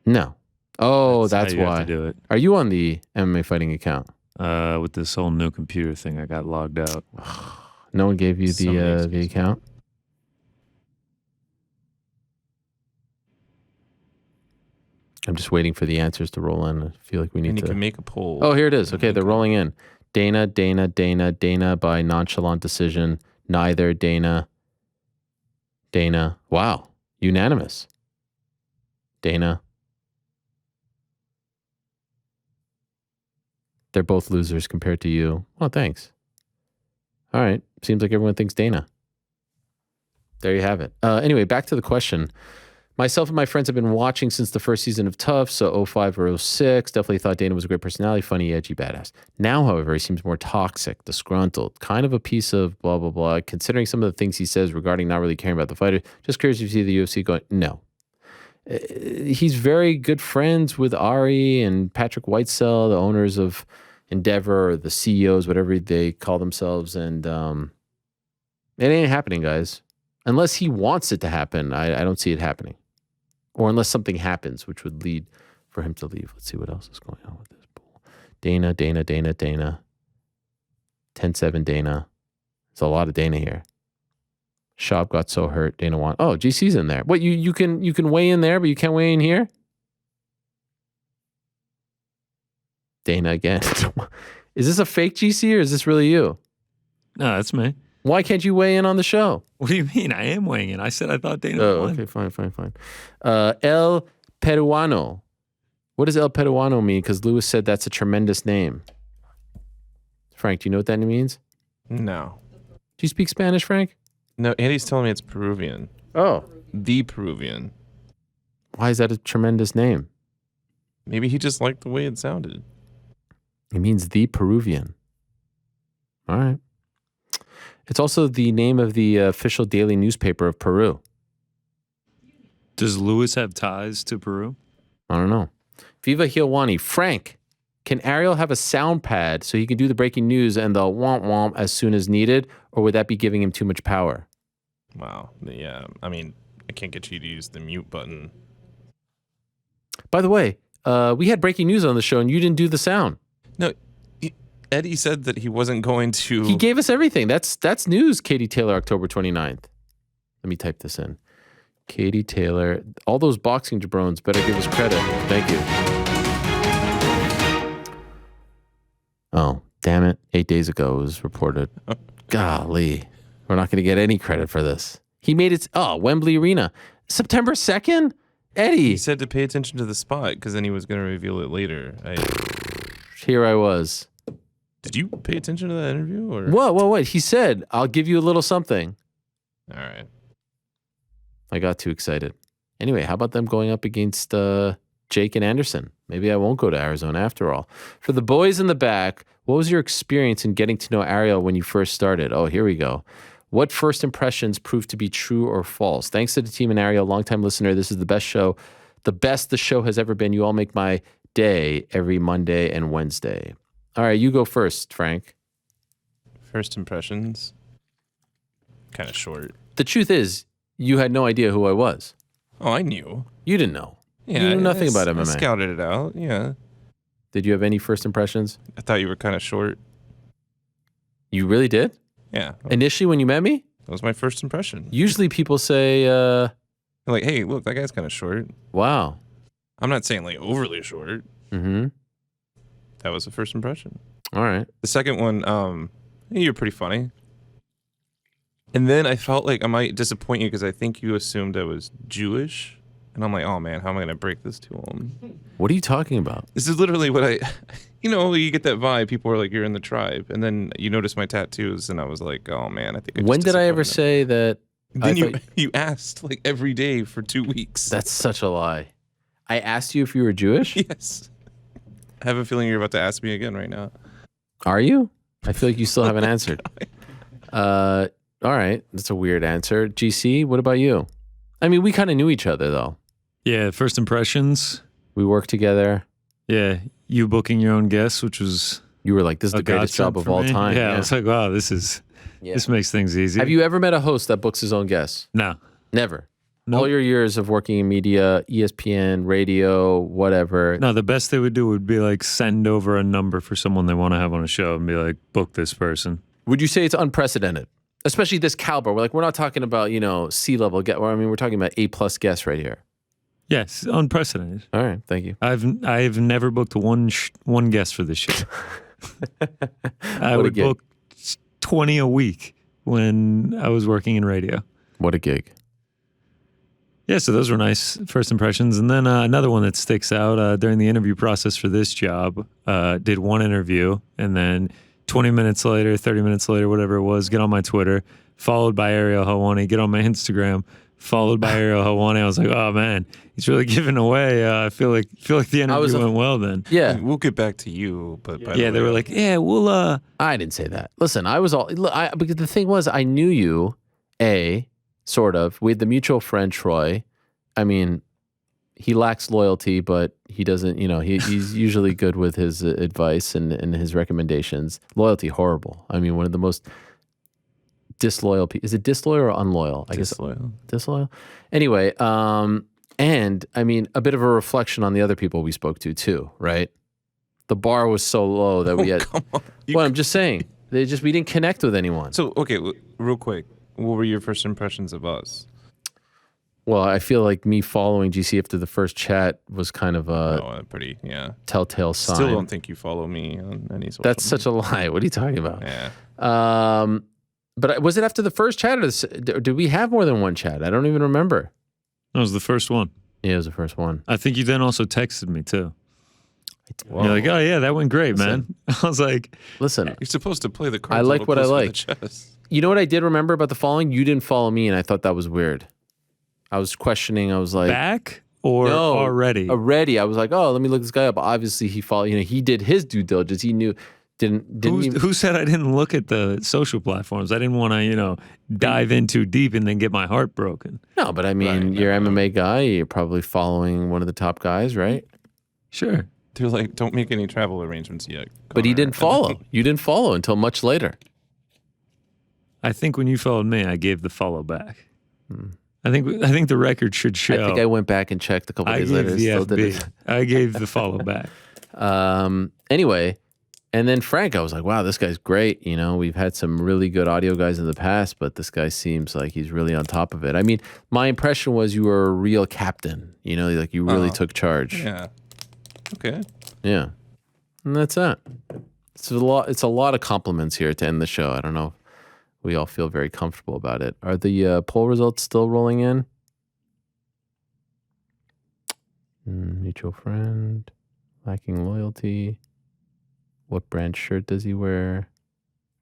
S1: No. Oh, that's
S3: how you
S1: why.
S3: have to do it.
S1: Are you on the MMA fighting account?
S3: With this whole new computer thing, I got logged out.
S1: No one gave you
S4: So many
S1: the account? I'm just waiting for the answers to roll in. I feel like we need
S4: And you
S1: to...
S4: can make a poll.
S1: Oh, here it is. Okay, they're rolling in. Dana by nonchalant decision. Neither Dana. Wow. Unanimous. Dana. They're both losers compared to you. Oh, thanks. All right. Seems like everyone thinks Dana. There you have it. Anyway, back to the question. Myself and my friends have been watching since the first season of Tough, so 05 or 06. Definitely thought Dana was a great personality, funny, edgy, badass. Now, however, he seems more toxic, disgruntled, kind of a piece of blah, blah, blah. Considering some of the things he says regarding not really caring about the fighter, just curious if you see the UFC going, no. He's very good friends with Ari and Patrick Whitesell, the owners of Endeavor, or the CEOs, whatever they call themselves, and it ain't happening, guys. Unless he wants it to happen, I don't see it happening. Or unless something happens, which would lead for him to leave. Let's see what else is going on with this pool. Dana. 10-7 Dana. There's a lot of Dana here. Schaub got so hurt. Dana won. Oh, GC's in there. What, you can weigh in there, but you can't weigh in here? Dana again. Is this a fake GC or is this really you?
S3: No, that's me.
S1: Why can't you weigh in on the show?
S3: What do you mean? I am weighing in. I said I thought Dana won.
S1: Okay, fine. El Peruano. What does El Peruano mean? Because Lewis said that's a tremendous name. Frank, do you know what that means?
S4: No.
S1: Do you speak Spanish, Frank?
S4: No, Andy's telling me it's Peruvian.
S1: Oh.
S4: The Peruvian.
S1: Why is that a tremendous name?
S4: Maybe he just liked the way it sounded.
S1: It means the Peruvian. All right. It's also the name of the official daily newspaper of Peru.
S3: Does Lewis have ties to Peru?
S1: I don't know. Viva Helwani. Frank, can Ariel have a sound pad so he can do the breaking news and the womp womp as soon as needed? Or would that be giving him too much power?
S4: Wow. Yeah. I mean, I can't get you to use the mute button.
S1: By the way, we had breaking news on the show and you didn't do the sound.
S4: No, Eddie said that he wasn't going to...
S1: He gave us everything. That's news, Katie Taylor, October 29th. Let me type this in. Katie Taylor. All those boxing jabrones better give us credit. Thank you. Oh, damn it. 8 days ago it was reported. Golly. We're not going to get any credit for this. He made it... Oh, Wembley Arena. September 2nd? Eddie.
S4: He said to pay attention to the spot because then he was going to reveal it later.
S1: Here I was.
S4: Did you pay attention to that interview? Or?
S1: What? He said, I'll give you a little something.
S4: All right.
S1: I got too excited. Anyway, how about them going up against Jake and Anderson? Maybe I won't go to Arizona after all. For the boys in the back, what was your experience in getting to know Ariel when you first started? Oh, here we go. What first impressions proved to be true or false? Thanks to the team and Ariel, longtime listener. This is the best show. The best the show has ever been. You all make my day every Monday and Wednesday. All right, you go first, Frank.
S4: First impressions? Kind of short.
S1: The truth is, you had no idea who I was.
S4: Oh, I knew.
S1: You didn't know.
S4: Yeah,
S1: You knew nothing about MMA.
S4: I scouted it out, yeah.
S1: Did you have any first impressions?
S4: I thought you were kind of short.
S1: You really did?
S4: Yeah.
S1: Initially, when you met me?
S4: That was my first impression.
S1: Usually people say,
S4: They're like, hey, look, that guy's kind of short.
S1: wow.
S4: I'm not saying like overly short.
S1: Mm-hmm.
S4: That was the first impression.
S1: All right.
S4: The second one, you're pretty funny. And then I felt like I might disappoint you because I think you assumed I was Jewish. And I'm like, oh man, how am I going to break this to him?
S1: What are you talking about?
S4: This is literally what you get that vibe. People are like, you're in the tribe. And then you notice my tattoos. And I was like, oh man, I think I just
S1: When did I ever
S4: disappointed
S1: say that?
S4: them. Then you asked like every day for 2 weeks.
S1: That's such a lie. I asked you if you were Jewish?
S4: Yes. I have a feeling you're about to ask me again right now.
S1: Are you? I feel like you still haven't answered. All right. That's a weird answer. GC, what about you? I mean, we kind of knew each other, though.
S3: Yeah, first impressions.
S1: We worked together.
S3: Yeah, you booking your own guests, which was
S1: You were like, this is the greatest job of all time.
S3: Yeah, I was like, wow, this makes things easy.
S1: Have you ever met a host that books his own guests?
S3: No.
S1: Never.
S3: Nope.
S1: All your years of working in media, ESPN, radio, whatever.
S3: No, the best they would do would be like send over a number for someone they want to have on a show and be like, book this person.
S1: Would you say it's unprecedented? Especially this caliber. We're not talking about, C-level guests. I mean, we're talking about A+ guests right here.
S3: Yes, unprecedented.
S1: All right, thank you.
S3: I've never booked one guest for this show. I would book 20 a week when I was working in radio.
S1: What a gig.
S3: Yeah, so those were nice first impressions. And then another one that sticks out during the interview process for this job, did one interview, and then 20 minutes later, 30 minutes later, whatever it was, get on my Twitter, followed by Ariel Helwani, get on my Instagram, followed by Ariel Helwani. I was like, oh man, he's really giving away. I feel like the interview went well then.
S1: Yeah.
S4: We'll get back to you, but
S3: they were like, yeah, we'll
S1: I didn't say that. Listen, because the thing was, I knew you, sort of. We had the mutual friend, Troy. I mean, he lacks loyalty, but he doesn't, he's usually good with his advice and his recommendations. Loyalty, horrible. I mean, one of the most disloyal people. Is it disloyal or unloyal? I guess disloyal. Anyway, and I mean, a bit of a reflection on the other people we spoke to too, right? The bar was so low that we had.
S4: Come on.
S1: Well, I'm just saying, we didn't connect with anyone.
S4: So, okay, real quick, what were your first impressions of us?
S1: Well, I feel like me following GC after the first chat was kind of a telltale sign.
S4: Still don't think you follow me on any social
S1: That's
S4: media.
S1: such a lie. What are you talking about?
S4: Yeah.
S1: But was it after the first chat, or did we have more than one chat? I don't even remember.
S3: That was the first one.
S1: Yeah, it was the first one.
S3: I think you then also texted me too.
S1: Whoa.
S3: You're like, oh yeah, that went great, man. I was like,
S1: listen,
S4: You're supposed to play the cards.
S1: I like
S4: a
S1: what I
S4: little closer
S1: like.
S4: to the chest.
S1: You know what I did remember about the following? You didn't follow me, and I thought that was weird. I was questioning. I was like,
S3: back or
S1: no,
S3: already?
S1: Already. I was like, oh, let me look this guy up. Obviously, he followed. He did his due diligence. He knew.
S3: Who said I didn't look at the social platforms? I didn't want to, dive in too deep and then get my heart broken.
S1: No, but I mean, you're an MMA guy. You're probably following one of the top guys, right?
S3: Sure.
S4: They're like, don't make any travel arrangements yet.
S1: But he
S4: Connor.
S1: didn't follow. You didn't follow until much later.
S3: I think when you followed me, I gave the follow back. I think the record should show.
S1: I think I went back and checked a couple days later.
S3: I gave the follow back.
S1: Anyway, and then Frank, I was like, wow, this guy's great. We've had some really good audio guys in the past, but this guy seems like he's really on top of it. I mean, my impression was you were a real captain. Like you really took charge.
S4: Yeah. Okay.
S1: Yeah. And that's that. It's a lot of compliments here to end the show. I don't know if we all feel very comfortable about it. Are the poll results still rolling in? Mutual friend. Lacking loyalty. What brand shirt does he wear?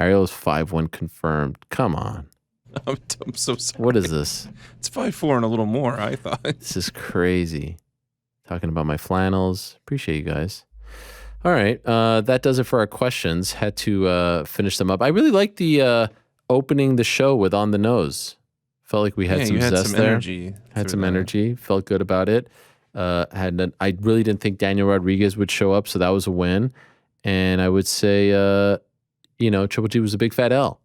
S1: Ariel's 5-1 confirmed. Come on.
S4: I'm so sorry.
S1: What is this?
S4: It's 5-4 and a little more, I thought.
S1: This is crazy. Talking about my flannels. Appreciate you guys. All right. That does it for our questions. Had to finish them up. I really like the opening the show with On the Nose. Felt like we had some zest there.
S4: Energy.
S1: Had some energy. Felt good about it. I really didn't think Daniel Rodriguez would show up, so that was a win. And I would say, Triple G was a big fat L.